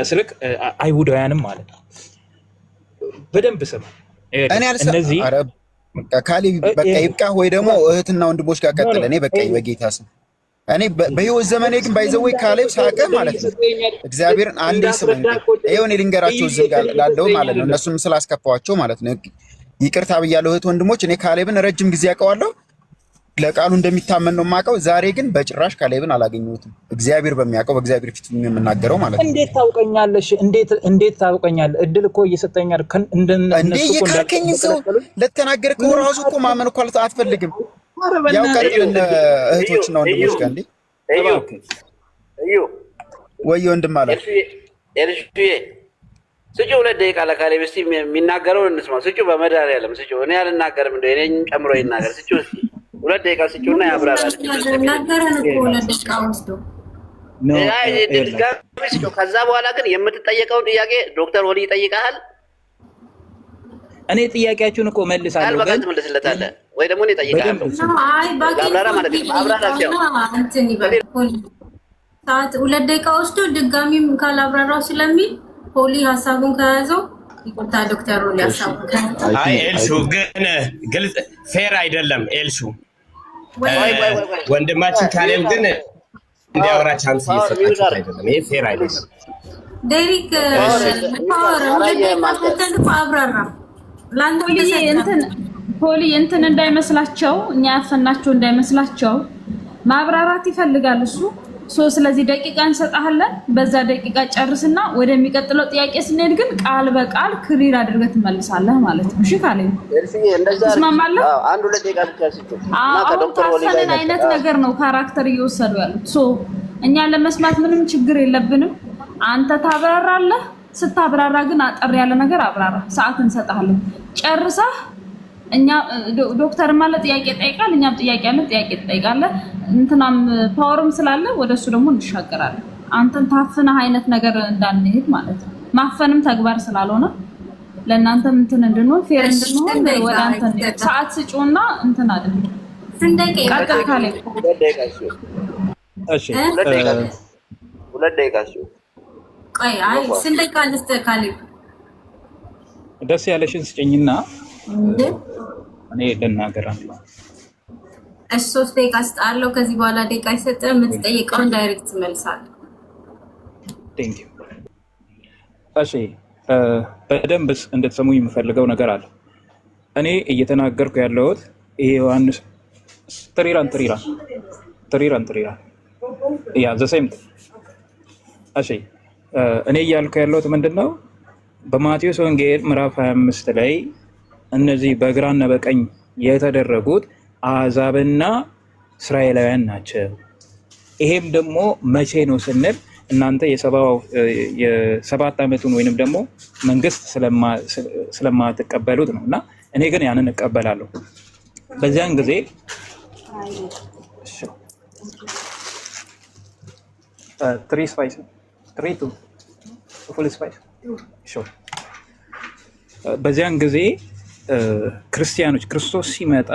B: ስልክ አይሁዳውያንም ማለት ነው። በደንብ ስማኝ።
D: እኔ
B: እነዚህ
D: ካሌብ በቃ ይብቃ፣ ወይ ደግሞ እህትና ወንድሞች ጋር ቀጥል። እኔ በቃ በጌታ ስም እኔ በህይወት ዘመኔ ግን ባይዘወይ ካሌብ ሳቀ ማለት ነው። እግዚአብሔርን አንዴ ስማኝ። ይሄው እኔ ልንገራቸው እዚህ ጋር ላለው ማለት ነው፣ እነሱም ስላስከፋዋቸው ማለት ነው። ይቅርታ ብያለሁ እህት ወንድሞች። እኔ ካሌብን ረጅም ጊዜ ያውቀዋለሁ፣ ለቃሉ እንደሚታመን ነው የማውቀው። ዛሬ ግን በጭራሽ ካሌብን አላገኘሁትም። እግዚአብሔር በሚያውቀው በእግዚአብሔር ፊት የምናገረው ማለት ነው።
B: እንዴት ታውቀኛለሽ? እንዴት ታውቀኛለህ? እድል እኮ እየሰጠኛል።
D: እንዴ የካርከኝ ሰው ለተናገርከው ራሱ እኮ ማመን እኮ አትፈልግም። ያው ቀጥልን እህቶችና ወንድሞች ጋር እንዴ ወይ ወንድም ማለት
E: ኤልሹዬ ስጩ 2 ደቂቃ ለካሌብ እስቲ የሚናገረው እንስማ። ስጩ በመድኃኒዓለም ስጩ። እኔ አልናገርም እንደ እኔን ጨምሮ ይናገር። ስጩ እስቲ 2 ደቂቃ ስጩና ያብራራል።
G: ነገረን እኮ 2 ደቂቃ ወስዶ
E: ድጋሚ ስጩ። ከዛ በኋላ ግን የምትጠየቀውን ጥያቄ ዶክተር ወሊ ይጠይቃል።
B: እኔ ጥያቄያችሁን እኮ መልሳለሁ፣
E: ግን ትመልስለታለህ ወይ ደግሞ እኔ እጠይቃለሁ።
G: አይ ባቂ
E: አብራራ ማለት ነው። አብራራ ሲያው
G: እንትን ይበል ሰዓት 2 ደቂቃ ወስዶ ድጋሚም ካላብራራው ስለሚል ፖሊ ሀሳቡን ከያዘው ይቆጣ ዶክተር ወሊ ሀሳቡን ከያዘው።
I: አይ ኤልሹ ግን ግልጽ ፌር አይደለም። ኤልሹ ወንድማችን ካሌብ ግን እንዲያወራ ቻንስ እየሰጣችሁት አይደለም። ይሄ ፌር አይደለም።
G: ዴሪክ ፓወር 2 ደቂቃ ከተንኩ አብራራ
C: ፖሊ እንትን እንዳይመስላቸው እኛ ያፈናቸው እንዳይመስላቸው ማብራራት ይፈልጋል እሱ። ስለዚህ ደቂቃ እንሰጣለን። በዛ ደቂቃ ጨርስና ወደሚቀጥለው ጥያቄ ስንሄድ ግን ቃል በቃል ክሊር አድርገህ ትመልሳለህ ማለት ነው። እሺ ካሌብ ተስማማለህ?
E: አንድ 2 ደቂቃ ብቻ ሲጡ
C: ታፈነን አይነት ነገር ነው ካራክተር እየወሰዱ ያሉት። እኛ ለመስማት ምንም ችግር የለብንም። አንተ ታብራራለህ። ስታብራራ ግን አጠር ያለ ነገር አብራራ። ሰዓት እንሰጣለን። ጨርሰህ እኛ ዶክተር ማለት ጥያቄ ጠይቃል፣ እኛም ጥያቄ አለ ጥያቄ ትጠይቃለህ። እንትናም ፓወርም ስላለ ወደሱ ደግሞ እንሻገራለን። አንተን ታፍነህ አይነት ነገር እንዳንሄድ ማለት ነው። ማፈንም ተግባር ስላልሆነ ለእናንተም እንትን እንድንሆን ፌር እንድንሆን ወደ አንተ ሰዓት ስጪውና እንትን አይደል ቀጥል ካሌብ።
E: 2 ደቂቃ ሲሆን
B: እሺ
E: 2 ደቂቃ ሲሆን
G: ቆይ አይ ስንት ደቂቃ ልስጥህ ካሌብ?
B: ደስ ያለሽን ስጭኝና እኔ ልናገር።
G: እሺ 3 ደቂቃ ስጣለሁ። ከዚህ በኋላ ደቂቃ አይሰጥም። የምትጠይቀውን ዳይሬክት ትመልሳለህ።
B: ቴንክ ዩ። እሺ በደንብ እንድትሰሙኝ የምፈልገው ነገር አለ። እኔ እየተናገርኩ ያለሁት ይሄ ዮሐንስ ትሪራን ያ ዘሴም እሺ እኔ እያልኩ ያለሁት ምንድነው በማቴዎስ ወንጌል ምዕራፍ 25 ላይ እነዚህ በግራና በቀኝ የተደረጉት አሕዛብና እስራኤላውያን ናቸው። ይሄም ደግሞ መቼ ነው ስንል እናንተ የ7 ዓመቱን ወይንም ደግሞ መንግስት ስለማትቀበሉት ነው። እና እኔ ግን ያንን እቀበላለሁ። በዚያን ጊዜ በዚያን ጊዜ ክርስቲያኖች ክርስቶስ ሲመጣ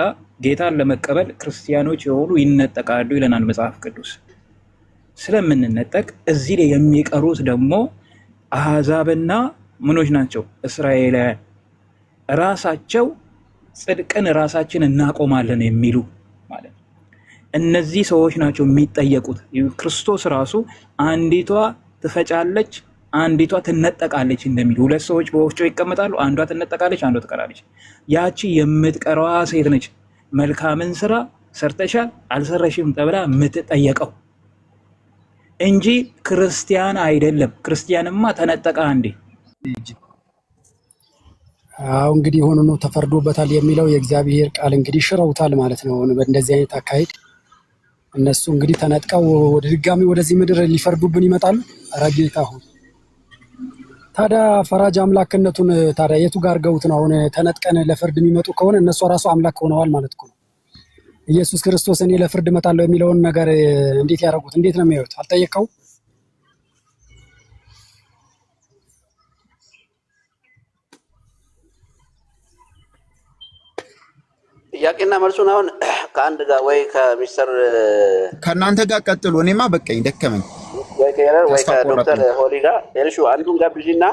B: ጌታን ለመቀበል ክርስቲያኖች የሆኑ ይነጠቃሉ ይለናል መጽሐፍ ቅዱስ። ስለምንነጠቅ እዚህ ላይ የሚቀሩት ደግሞ አሕዛብና ምኖች ናቸው? እስራኤላውያን ራሳቸው ጽድቅን ራሳችን እናቆማለን የሚሉ ማለት ነው። እነዚህ ሰዎች ናቸው የሚጠየቁት። ክርስቶስ ራሱ አንዲቷ ትፈጫለች አንዲቷ ትነጠቃለች እንደሚሉ 2 ሰዎች በወፍጮ ይቀመጣሉ፣ አንዷ ትነጠቃለች አንዷ ትቀራለች። ያቺ የምትቀረዋ ሴት ነች መልካምን ስራ ሰርተሻል አልሰረሽም ተብላ የምትጠየቀው እንጂ ክርስቲያን አይደለም። ክርስቲያንማ ተነጠቀ አንዴ።
J: አሁን እንግዲህ ሆኖ ነው ተፈርዶበታል የሚለው የእግዚአብሔር ቃል እንግዲህ ሽረውታል ማለት ነው። በእንደዚህ አይነት አካሄድ እነሱ እንግዲህ ተነጥቀው ወደ ድጋሚ ወደዚህ ምድር ሊፈርዱብን ይመጣሉ። ኧረ ጌታ ሆይ ታዲያ ፈራጅ አምላክነቱን ታዲያ የቱ ጋር ገውት ነው? አሁን ተነጥቀን ለፍርድ የሚመጡ ከሆነ እነሱ ራሱ አምላክ ሆነዋል ማለት ነው። ኢየሱስ ክርስቶስ እኔ ለፍርድ እመጣለሁ የሚለውን ነገር እንዴት ያደርጉት? እንዴት ነው የሚያዩት? አልጠየቀው?
E: ጥያቄና መልሱን አሁን ከአንድ ጋር ወይ ከሚስተር
D: ከእናንተ ጋር ቀጥሉ። እኔማ በቃኝ ደከመኝ።
E: ወይ ከኤረር ወይ ከዶክተር ሆሊ ጋር ኤልሹ አንዱን ጋብዥና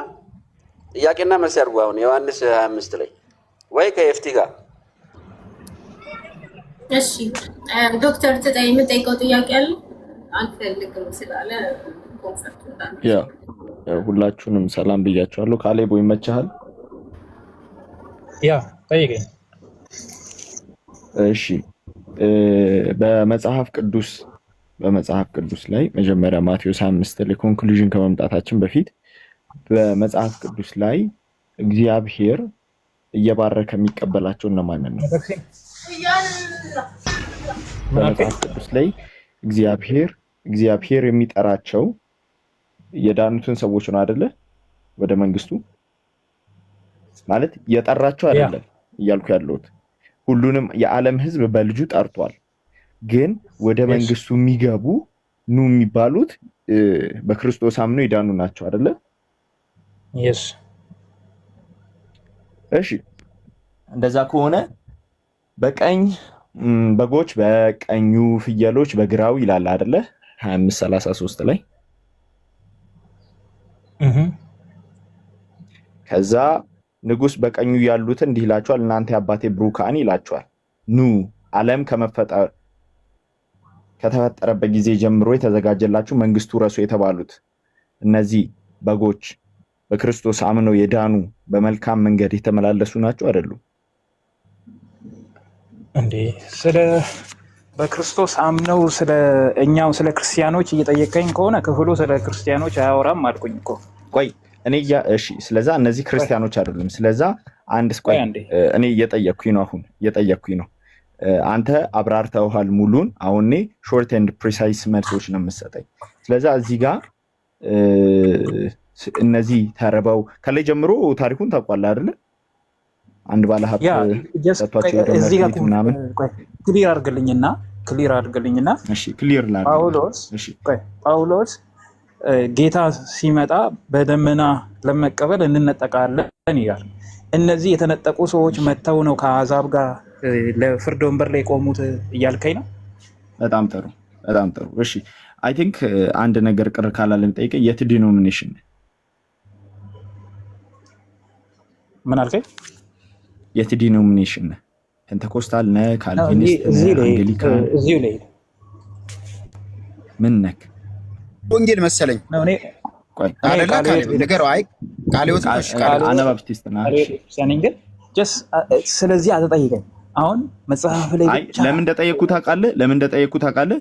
E: ጥያቄና መልስ ያድርጉ። አሁን ዮሐንስ 25 ላይ ወይ ከኤፍቲ ጋር
G: እሺ ዶክተር ተጠይ የምጠይቀው ጥያቄ አለ አልፈልግም ስላለ ኮንፈርት እንዳለ
K: ያ ሁላችሁንም ሰላም ብያችኋለሁ። ካሌብ ይመችሃል?
B: ያ ጠይቀኝ።
K: እሺ በመጽሐፍ ቅዱስ ላይ መጀመሪያ ማቴዎስ 5 ላይ ኮንክሉዥን ከመምጣታችን በፊት በመጽሐፍ ቅዱስ ላይ እግዚአብሔር እየባረከ የሚቀበላቸው እነማንን ነው? በመጽሐፍ ቅዱስ ላይ እግዚአብሔር የሚጠራቸው የዳኑትን ሰዎች ነው አይደለ? ወደ መንግስቱ ማለት የጠራቸው አይደለም እያልኩ ያለሁት። ሁሉንም የዓለም ህዝብ በልጁ ጠርቷል። ግን ወደ መንግስቱ የሚገቡ ኑ የሚባሉት በክርስቶስ አምነው የዳኑ ናቸው አይደለ? እሺ እንደዛ ከሆነ በቀኝ በጎች በቀኙ ፍየሎች በግራው ይላል አይደለ? 25:33 ላይ ከዛ ንጉስ በቀኙ ያሉትን እንዲህ ይላቸዋል፣ እናንተ የአባቴ ብሩካን ይላቸዋል። ኑ ዓለም ከተፈጠረበት ጊዜ ጀምሮ የተዘጋጀላችሁ መንግስቱ ረሱ የተባሉት እነዚህ በጎች በክርስቶስ አምነው የዳኑ በመልካም መንገድ የተመላለሱ ናቸው አይደሉም
B: እንዴ? ስለ በክርስቶስ አምነው እኛው ስለ ክርስቲያኖች እየጠየቀኝ ከሆነ ክፍሉ ስለ ክርስቲያኖች አያወራም አልኩኝ እኮ።
K: ቆይ እኔ እሺ፣ ስለዛ እነዚህ ክርስቲያኖች አይደሉም። ስለዛ ቆይ እኔ እየጠየቅኩኝ ነው። አንተ አብራርተውሃል ሙሉን። አሁን እኔ ሾርት ኤንድ ፕሪሳይስ መልሶች ነው የምትሰጠኝ። ስለዛ እዚህ ጋር እነዚህ ተርበው ከላይ ጀምሮ ታሪኩን ታውቃለህ አይደለ? አንድ ባለሀብት ሰጥቷቸው
B: እዚህ ጋር ምናምን ክሊር አድርግልኝና
K: እሺ፣ ክሊር
B: ጳውሎስ ጌታ ሲመጣ በደመና ለመቀበል እንነጠቃለን ይላል። እነዚህ የተነጠቁ ሰዎች መተው ነው ከአሕዛብ ጋር ለፍርድ ወንበር ላይ የቆሙት እያልከኝ ነው?
K: በጣም ጥሩ። እሺ አይ ቲንክ አንድ ነገር ቅር ካላለ ጠይቀ የት ዲኖሚኔሽን
B: ምን አልከኝ?
K: የት ዲኖሚኔሽን ፔንቴኮስታል ነህ? ካልቪኒስት ነህ? አንግሊካን?
B: እዚሁ ላይ
K: ምን ነክ
D: ወንጌል መሰለኝ ነው። እኔ ቆይ አይደለ ነገሩ አይ ቃልዮት ነው።
K: አናባፕቲስት ነህ?
B: ግን ስለዚህ አትጠይቀኝ። አሁን መጽሐፍ ላይ ብቻ
K: ለምን እንደጠየቅኩት ታውቃለህ?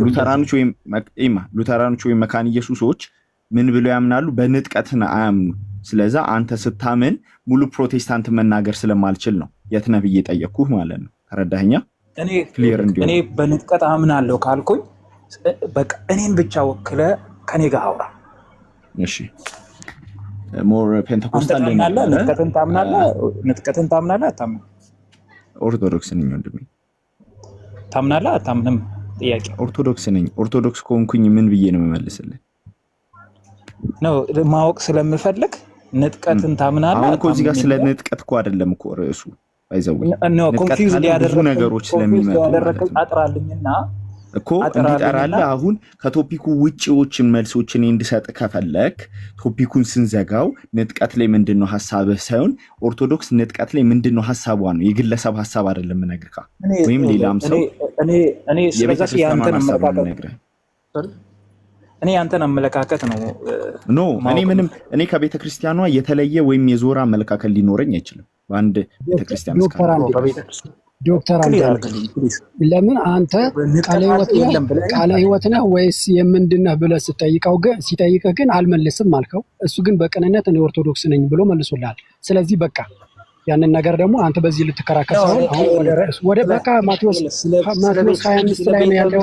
K: ሉተራኖች ወይም መካነ ኢየሱሶች ምን ብለው ያምናሉ? በንጥቀትን አያምኑ። ስለዛ አንተ ስታምን ሙሉ ፕሮቴስታንት መናገር ስለማልችል ነው የት ነህ ብዬ ጠየቅኩህ ማለት ነው። ተረዳኸኛ?
B: እኔ በንጥቀት አምናለሁ ካልኩኝ በቃ እኔን ብቻ ወክለ ከኔ ጋር አውራ።
K: እሺ ሞር ፔንቴኮስታል
B: ታምናለህ? ንጥቀትን ታምናለህ? አታምንም?
K: ኦርቶዶክስ ነኝ ወንድሜ።
B: ታምናለህ? አታምንም? ጥያቄ
K: ኦርቶዶክስ ነኝ። ኦርቶዶክስ ከሆንኩኝ ምን ብዬ ነው የምመልስልህ?
B: ነው ማወቅ ስለምፈልግ ንጥቀትን ታምናለህ?
K: አሁን እኮ እዚህ ጋር ስለ ንጥቀት እኮ አይደለም እኮ ርዕሱ ባይዘው
B: ነው። ኮንፊውዝ
K: ያደረገ ነገሮች ስለሚመጡ
B: አጥራልኝና
K: እኮ እንዲጠራልህ አሁን ከቶፒኩ ውጪዎችን መልሶችን እንድሰጥ ከፈለክ ቶፒኩን ስንዘጋው ንጥቀት ላይ ምንድነው ሐሳብህ ሳይሆን ኦርቶዶክስ ንጥቀት ላይ ምንድነው ሐሳቧ ነው። የግለሰብ ሐሳብ አይደለም ነግርካ ወይም ሌላም ሰው
B: እኔ ስለዚህ ያንተን አመለካከት ነው።
K: ኖ እኔ ከቤተ ክርስቲያኗ የተለየ ወይም የዞራ አመለካከት ሊኖረኝ አይችልም። በአንድ ቤተ ክርስቲያን
J: ዶክተር አንተ ለምን አንተ ቃለ ሕይወት ነህ ወይስ የምንድን ነህ ብለህ ሲጠይቅህ ግን አልመልስም አልከው። እሱ ግን በቅንነት እኔ ኦርቶዶክስ ነኝ ብሎ መልሶልሃል። ስለዚህ በቃ ያንን ነገር ደግሞ አንተ በዚህ ልትከራከር ሳይሆን አሁን ወደ በቃ ማቴዎስ 25 ላይ ነው ያለው።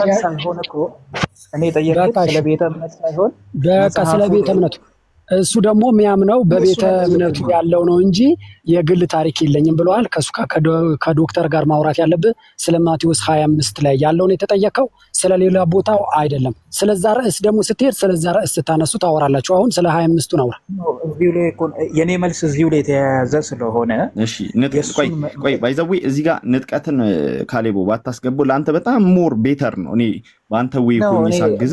B: እኔ ጠየቅኩት ስለ ቤተ እምነት ሳይሆን
J: በቃ ስለ ቤተ እምነቱ እሱ ደግሞ የሚያምነው በቤተ እምነቱ ያለው ነው እንጂ የግል ታሪክ የለኝም ብለዋል። ከሱ ከዶክተር ጋር ማውራት ያለብህ ስለ ማቴዎስ 25 ላይ ያለውን የተጠየቀው ስለሌላ ቦታው አይደለም። ስለዛ ርዕስ ደግሞ ስትሄድ ስለዛ ርዕስ ስታነሱ ታወራላችሁ። አሁን ስለ 25ቱን አውራ።
B: እዚሁ ላይ የኔ መልስ እዚሁ ላይ የተያያዘ ስለሆነ
K: እሺ ቆይ ባይዘዌ እዚህ ጋር ንጥቀትን ካሌቦ ባታስገቡ ለአንተ በጣም ሞር ቤተር ነው። እኔ በአንተ ወይ ኮሚሳግዝ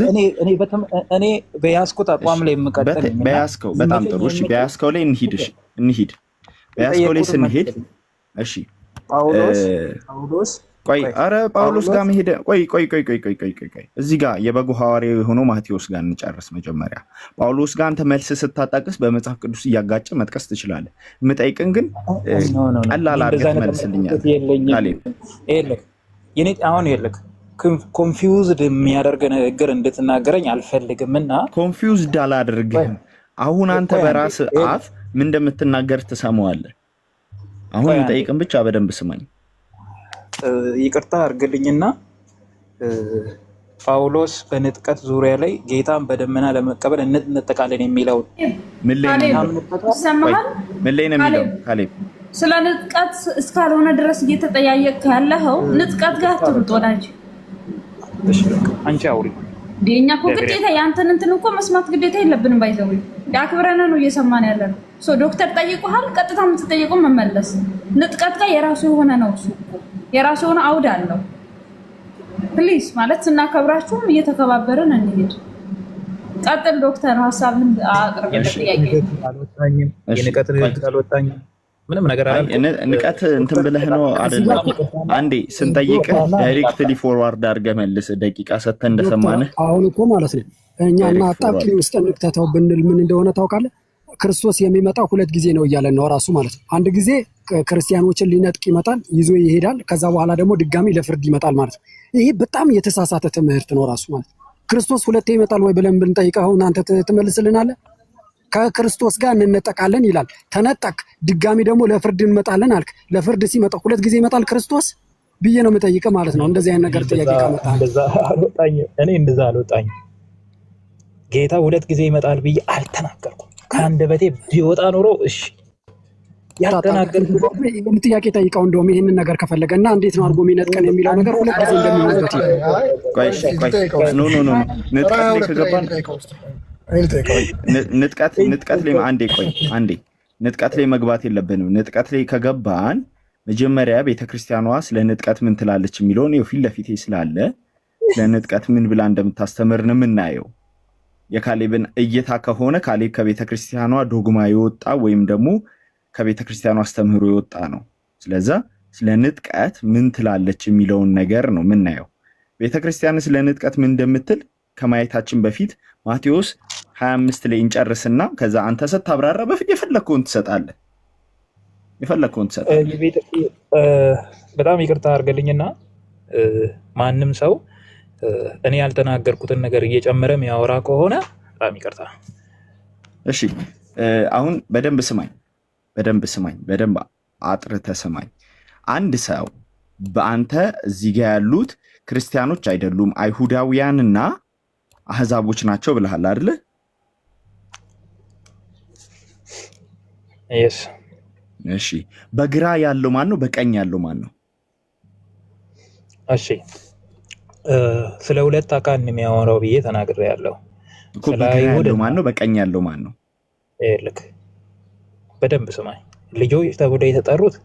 B: እኔ በያዝኩት አቋም ላይ የምቀጥል
K: በያዝከው በጣም ጥሩ። እሺ በያዝከው ላይ እንሂድ በያዝከው ላይ ስንሄድ እሺ ጳውሎስ ጳውሎስ ጋር መሄድ ቆይ እዚህ ጋር የበጉ ሐዋርያ የሆነው ማቴዎስ ጋር እንጨርስ መጀመሪያ። ጳውሎስ ጋር አንተ መልስ ስታጣቅስ በመጽሐፍ ቅዱስ እያጋጨ መጥቀስ ትችላለህ። የምጠይቅን ግን ቀላል አድርገህ ትመልስልኛለህ።
B: አሁን የለክ ኮንፊውዝድ የሚያደርግ ንግግር እንድትናገረኝ አልፈልግም እና
K: ኮንፊውዝድ አላደርግህም። አሁን አንተ በራስ አፍ ምን እንደምትናገር ትሰማዋለህ። አሁን የምጠይቅን ብቻ በደንብ ስማኝ።
B: ይቅርታ አድርግልኝና ጳውሎስ በንጥቀት ዙሪያ ላይ ጌታን በደመና ለመቀበል እንጠቃለን የሚለው
K: ምን ላይ ነው የሚለው? ካሌብ
C: ስለ ንጥቀት እስካልሆነ ድረስ እየተጠያየቅ ያለኸው ንጥቀት ጋር ትሩጥ ወዳጅ።
B: አንቺ አውሪ
C: ዲኛ እኮ ግዴታ ያንተን እንትን እኮ መስማት ግዴታ የለብንም። ባይዘው ያክብረን ነው እየሰማን ያለ ነው። ዶክተር ጠይቁሃል፣ ቀጥታ የምትጠይቀው መመለስ። ንጥቀት ጋር የራሱ የሆነ ነው፣ እሱ የራሱ የሆነ አውድ አለው። ፕሊዝ ማለት ስናከብራችሁም እየተከባበርን እንሄድ። ቀጥል ዶክተር፣ ሀሳብን አቅርብ። ጥያቄ
B: የንቀት ንግግር አልወጣኝም ምንም ነገር አለ።
K: ንቀት እንትን ብለህ ነው አይደለም? አንዴ ስንጠይቅህ ዳይሬክትሊ ፎርዋርድ አድርገህ መልስ። ደቂቃ ሰተን እንደሰማንህ
J: አሁን እኮ ማለት ነው እኛና አጣብቂኝ ውስጥ እንክተተው ብንል ምን እንደሆነ ታውቃለህ? ክርስቶስ የሚመጣው 2 ጊዜ ነው እያለን ነው ራሱ ማለት ነው። አንድ ጊዜ ክርስቲያኖችን ሊነጥቅ ይመጣል፣ ይዞ ይሄዳል። ከዛ በኋላ ደግሞ ድጋሚ ለፍርድ ይመጣል ማለት ነው። ይሄ በጣም የተሳሳተ ትምህርት ነው ራሱ ማለት ነው። ክርስቶስ 2 ይመጣል ወይ ብለን ብንጠይቀው እናንተ ትመልስልናለህ? ከክርስቶስ ጋር እንነጠቃለን ይላል። ተነጠቅ፣ ድጋሚ ደግሞ ለፍርድ እንመጣለን አልክ። ለፍርድ ሲመጣ 2 ጊዜ ይመጣል ክርስቶስ ብዬ ነው የምጠይቀህ ማለት ነው። እንደዚህ አይነት ነገር ጥያቄ ከመጣ
B: እኔ እንደዛ አልወጣኝም። ጌታ 2 ጊዜ ይመጣል ብዬ አልተናገርኩም። ከአንደበቴ ቢወጣ ኖሮ እሺ ያልተናገርኩት
J: ጥያቄ ጠይቀው እንደውም ይሄንን ነገር ከፈለገ እና እንዴት ነው አድርጎ የሚነጥቀን የሚለው ነገር 2 ጊዜ እንደሚሆንበት
K: ንጥቀት ላይ አንዴ ንጥቀት ላይ መግባት የለብንም። ንጥቀት ላይ ከገባን መጀመሪያ ቤተክርስቲያኗ ስለ ንጥቀት ምን ትላለች የሚለውን ፊት ለፊቴ ስላለ ስለ ንጥቀት ምን ብላ እንደምታስተምር ነው የምናየው። የካሌብን እይታ ከሆነ ካሌብ ከቤተክርስቲያኗ ዶግማ የወጣ ወይም ደግሞ ከቤተክርስቲያኗ አስተምህሮ የወጣ ነው። ስለዛ ስለ ንጥቀት ምን ትላለች የሚለውን ነገር ነው የምናየው። ቤተክርስቲያን ስለ ንጥቀት ምን እንደምትል ከማየታችን በፊት ማቴዎስ 25 ላይ እንጨርስና ከዛ አንተ ስታብራራ በፊት የፈለከውን ትሰጣለህ።
B: በጣም ይቅርታ አድርገልኝና ማንም ሰው እኔ ያልተናገርኩትን ነገር እየጨመረ የሚያወራ ከሆነ በጣም ይቅርታ።
K: እሺ አሁን በደንብ ስማኝ፣ በደንብ አጥርተህ ስማኝ። አንድ ሰው በአንተ እዚህ ጋር ያሉት ክርስቲያኖች አይደሉም አይሁዳውያንና አህዛቦች ናቸው ብለሃል አይደል? እሺ በግራ ያለው ማን ነው? በቀኝ ያለው ማን ነው?
B: እሺ ስለ 2 አካል ነው የሚያወራው ብዬ ተናግሬያለሁ።
K: በግራ ያለው ማን ነው? በቀኝ ያለው ማን ነው?
B: ልክ በደንብ ስማኝ። ልጆች ተብለው የተጠሩት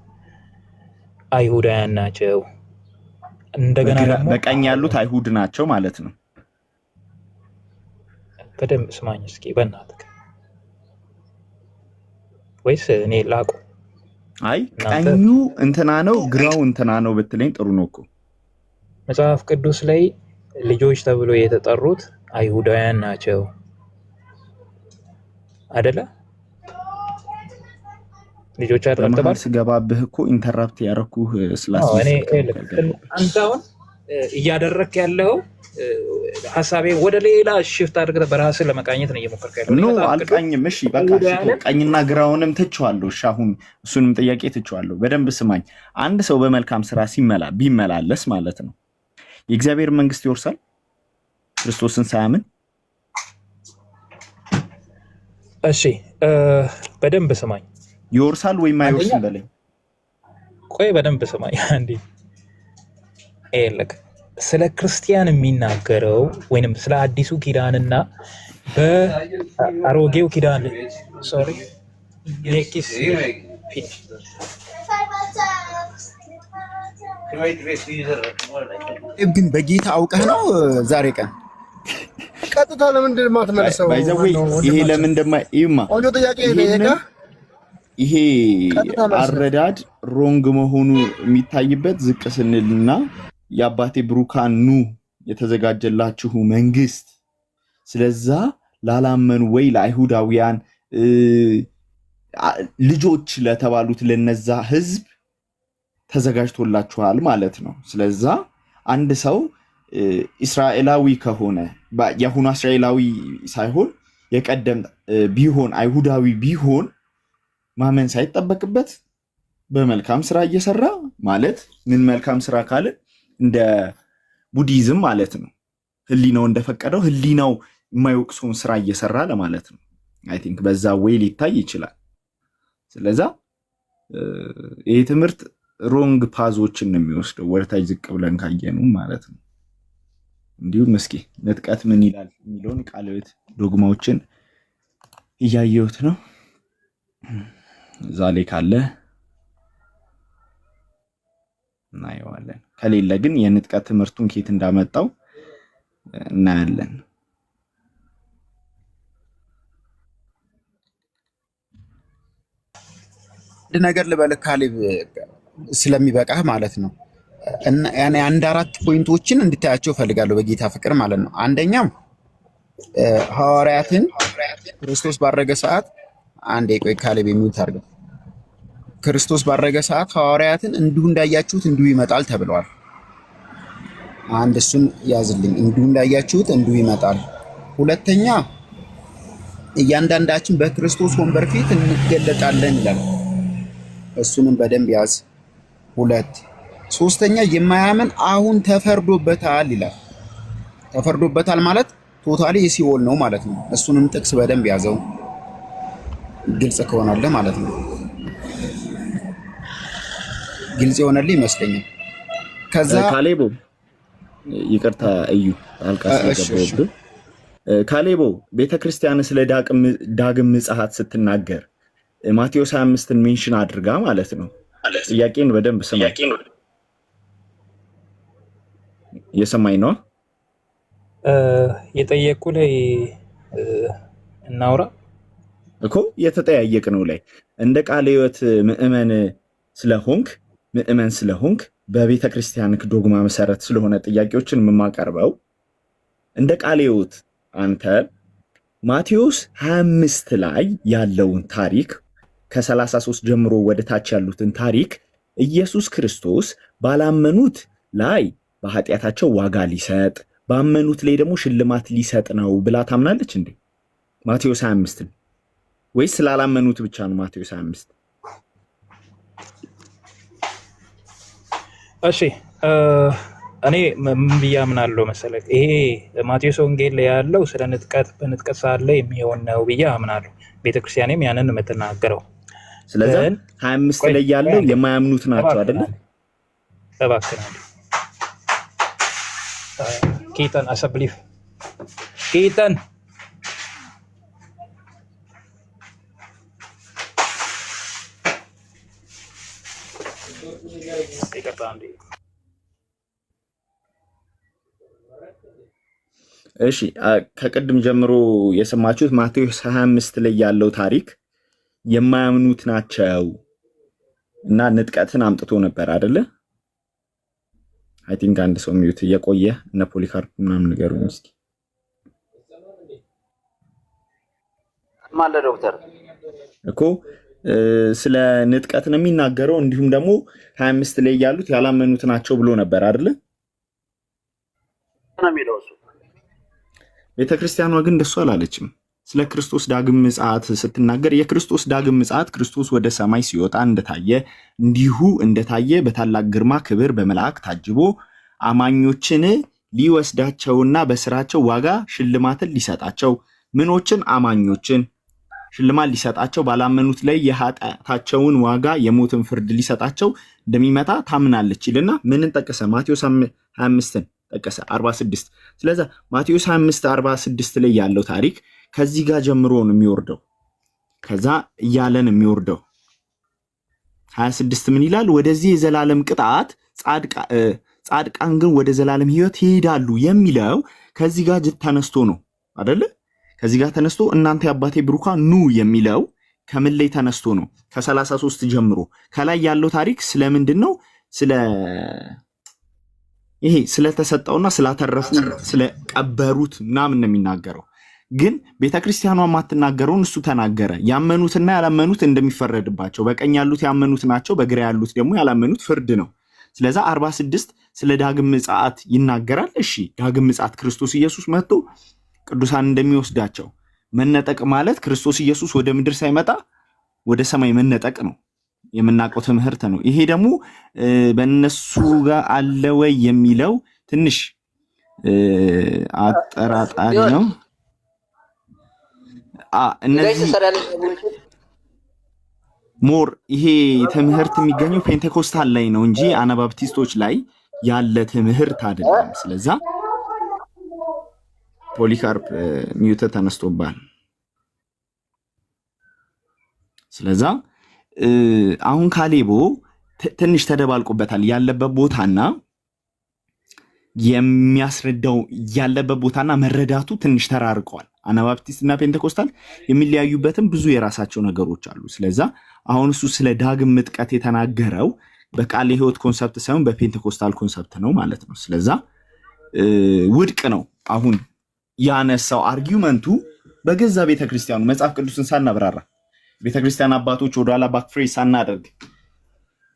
B: አይሁዳውያን ናቸው። እንደገና ደግሞ
K: በቀኝ ያሉት አይሁድ ናቸው ማለት ነው።
B: በደንብ ስማኝ እስኪ በእናትህ። ወይስ እኔ ላቁ?
K: አይ ቀኙ እንትና ነው ግራው እንትና ነው ብትለኝ ጥሩ ነው እኮ።
B: መጽሐፍ ቅዱስ ላይ ልጆች ተብለው የተጠሩት አይሁዳውያን ናቸው አይደለ? ልጆች አይደለም
K: በመሀል
B: ተባልክ።
K: ስገባብህ እኮ ኢንተራፕት ያረኩህ
B: እኔ
K: ስላስመሰልክ
B: አንተ አሁን እያደረክ ያለው ሐሳቤ ወደ ሌላ ሽፍት አድርገህ በራስህ ለመቃኘት ነው እየሞከርክ ያለው።
K: ኖ አልቃኝም። እሺ በቃ ቀኝና ግራውንም ትቼዋለሁ። እሺ አሁን እሱንም ጥያቄ ትቼዋለሁ። በደንብ ስማኝ። አንድ ሰው በመልካም ስራ ቢመላለስ ማለት ነው የእግዚአብሔር መንግስት ይወርሳል ክርስቶስን ሳያምን?
B: እሺ በደንብ ስማኝ።
K: ይወርሳል ወይም አይወርስም በለኝ።
B: ቆይ በደንብ ስማኝ አንዴ። ስለ ክርስቲያን የሚናገረው ወይንም ስለ አዲሱ ኪዳንና በአሮጌው ኪዳን ሶሪ ኔክስ
D: ግን በጌታ አውቀህ ነው ዛሬ ቀን
L: ቀጥታ ለምንድን ነው የማትመልሰው?
K: ይሄ ለምን እንደማይማ ይሄ አረዳድ ሮንግ መሆኑ የሚታይበት ዝቅ ስንልና የአባቴ ብሩካን ኑ የተዘጋጀላችሁ መንግስት ስለዛ ላላመኑ ወይ ለአይሁዳውያን ልጆች ለተባሉት ለነዛ ህዝብ ተዘጋጅቶላችኋል ማለት ነው። ስለዛ አንድ ሰው እስራኤላዊ ከሆነ የአሁኑ እስራኤላዊ ሳይሆን የቀደም ቢሆን አይሁዳዊ ቢሆን ማመን ሳይጠበቅበት በመልካም ስራ እየሰራ ማለት ምን መልካም ስራ ካለ እንደ ቡዲዝም ማለት ነው። ህሊናው እንደፈቀደው ህሊናው የማይወቅሰውን ስራ እየሰራ ለማለት ነው። አይ ቲንክ በዛ ወይ ሊታይ ይችላል። ስለዛ ይሄ ትምህርት ሮንግ ፓዞችን ነው የሚወስደው ወርታይ ዝቅ ብለን ካየነው ማለት ነው። እንዲሁም እስኪ ንጥቀት ምን ይላል የሚለውን ቃለ ሕይወት ዶግማዎችን እያየሁት ነው። ዛሬ ካለ እናየዋለን፣ ከሌለ ግን የንጥቀት ትምህርቱን ኬት እንዳመጣው እናያለን።
D: አንድ ነገር ልበልህ ካሌብ ስለሚበቃህ ማለት ነው። ያኔ አንድ አራት ፖይንቶችን እንድታያቸው ፈልጋለሁ በጌታ ፍቅር ማለት ነው። አንደኛው ሐዋርያትን ክርስቶስ ባረገ ሰዓት አንዴ ቆይ ካሌብ የሚሉት አድርገው ክርስቶስ ባረገ ሰዓት ሐዋርያትን እንዲሁ እንዳያችሁት እንዲሁ ይመጣል ተብለዋል። አንድ እሱን ያዝልኝ፣ እንዲሁ እንዳያችሁት እንዲሁ ይመጣል። ሁለተኛ እያንዳንዳችን በክርስቶስ ወንበር ፊት እንገለጣለን ይላል። እሱንም በደንብ ያዝ። ሁለት ሶስተኛ የማያምን አሁን ተፈርዶበታል ይላል። ተፈርዶበታል ማለት ቶታሊ የሲኦል ነው ማለት ነው። እሱንም ጥቅስ በደንብ ያዘው፣ ግልጽ ከሆነልህ ማለት ነው። ግልጽ የሆነልህ ይመስለኛል። ከዛ
K: ካሌቦ ይቅርታ እዩ አልቃስገባውብህ። ካሌቦ ቤተክርስቲያን ስለ ዳግም ምጽአት ስትናገር ማቴዎስ 25ን ሜንሽን አድርጋ ማለት ነው። ጥያቄን በደንብ ስማ። የሰማኝ ነው
B: የጠየቁ ላይ እናውራ
K: እኮ የተጠያየቅ ነው ላይ እንደ ቃለ ሕይወት ምእመን ስለሆንክ በቤተ ክርስቲያንክ ዶግማ መሰረት ስለሆነ ጥያቄዎችን የማቀርበው እንደ ቃለ ሕይወት አንተ ማቴዎስ 25 ላይ ያለውን ታሪክ ከ33 ጀምሮ ወደ ታች ያሉትን ታሪክ ኢየሱስ ክርስቶስ ባላመኑት ላይ በኃጢአታቸው ዋጋ ሊሰጥ ባመኑት ላይ ደግሞ ሽልማት ሊሰጥ ነው ብላ ታምናለች እንዴ? ማቴዎስ 25 ወይስ ስላላመኑት ብቻ ነው ማቴዎስ 25?
B: እሺ እኔ ምን ብዬ አምናለሁ መሰለህ? ይሄ ማቴዎስ ወንጌል ላይ ያለው ስለ ንጥቀት በንጥቀት ሰዓት ላይ የሚሆን ነው ብዬ አምናለሁ። ቤተክርስቲያንም ያንን የምትናገረው።
K: ስለዚህ 25 ላይ ያለው የማያምኑት ናቸው አይደለ?
B: እባክህ ኬተን አሰብሊፍ ኬተን
K: እሺ ከቅድም ጀምሮ የሰማችሁት ማቴዎስ 25 ላይ ያለው ታሪክ የማያምኑት ናቸው እና ንጥቀትን አምጥቶ ነበር አይደለ? አይ ቲንክ አንድ ሰው ሚዩት እየቆየ እነ ፖሊካርፕ ምናምን ነገሩኝ እስኪ
E: ማለ ዶክተር
K: እኮ ስለ ንጥቀት ነው የሚናገረው። እንዲሁም ደግሞ 25 ላይ ያሉት ያላመኑት ናቸው ብሎ ነበር አይደል? ቤተክርስቲያኗ ግን እንደሱ አላለችም። ስለ ክርስቶስ ዳግም ምጽአት ስትናገር የክርስቶስ ዳግም ምጽአት ክርስቶስ ወደ ሰማይ ሲወጣ እንደታየ እንዲሁ እንደታየ በታላቅ ግርማ ክብር በመላእክት ታጅቦ አማኞችን ሊወስዳቸውና በስራቸው ዋጋ ሽልማትን ሊሰጣቸው ምኖችን አማኞችን ሽልማት ሊሰጣቸው ባላመኑት ላይ የኃጢአታቸውን ዋጋ የሞትን ፍርድ ሊሰጣቸው እንደሚመጣ ታምናለች ይልና ምንን ጠቀሰ? ማቴዎስ 25ን ጠቀሰ 46። ስለዚህ ማቴዎስ 25 46 ላይ ያለው ታሪክ ከዚህ ጋር ጀምሮ ነው የሚወርደው። ከዛ እያለን የሚወርደው 26 ምን ይላል? ወደዚህ የዘላለም ቅጣት ጻድቃን ግን ወደ ዘላለም ሕይወት ይሄዳሉ የሚለው ከዚህ ጋር ተነስቶ ነው አይደለ? ከዚህ ጋር ተነስቶ እናንተ የአባቴ ብሩካን ኑ የሚለው ከምን ላይ ተነስቶ ነው? ከ33 ጀምሮ ከላይ ያለው ታሪክ ስለምንድን ነው? ይሄ ስለተሰጠውና ስላተረፉ ስለቀበሩት ምናምን ነው የሚናገረው። ግን ቤተክርስቲያኗ የማትናገረውን እሱ ተናገረ። ያመኑትና ያላመኑት እንደሚፈረድባቸው፣ በቀኝ ያሉት ያመኑት ናቸው፣ በግራ ያሉት ደግሞ ያላመኑት ፍርድ ነው። ስለዛ 46 ስለ ዳግም ምጽአት ይናገራል። እሺ ዳግም ምጽአት ክርስቶስ ኢየሱስ መጥቶ ቅዱሳን እንደሚወስዳቸው መነጠቅ ማለት ክርስቶስ ኢየሱስ ወደ ምድር ሳይመጣ ወደ ሰማይ መነጠቅ ነው። የምናውቀው ትምህርት ነው። ይሄ ደግሞ በእነሱ ጋር አለ ወይ የሚለው ትንሽ አጠራጣሪ ነው። እነዚህ ሞር ይሄ ትምህርት የሚገኘው ፔንቴኮስታል ላይ ነው እንጂ አናባፕቲስቶች ላይ ያለ ትምህርት አይደለም። ስለዛ ፖሊካርፕ ሚውት ተነስቶባል። ስለዛ አሁን ካሌቦ ትንሽ ተደባልቆበታል። ያለበት ቦታና የሚያስረዳው ያለበት ቦታና መረዳቱ ትንሽ ተራርቀዋል። አናባፕቲስት እና ፔንቴኮስታል የሚለያዩበትም ብዙ የራሳቸው ነገሮች አሉ። ስለዛ አሁን እሱ ስለ ዳግም ምጥቀት የተናገረው በቃለ ሕይወት ኮንሰፕት ሳይሆን በፔንቴኮስታል ኮንሰፕት ነው ማለት ነው። ስለዛ ውድቅ ነው አሁን ያነሳው አርጊውመንቱ በገዛ ቤተክርስቲያኑ መጽሐፍ ቅዱስን ሳናብራራ ቤተክርስቲያን አባቶች ወደኋላ ባክፍሬ ሳናደርግ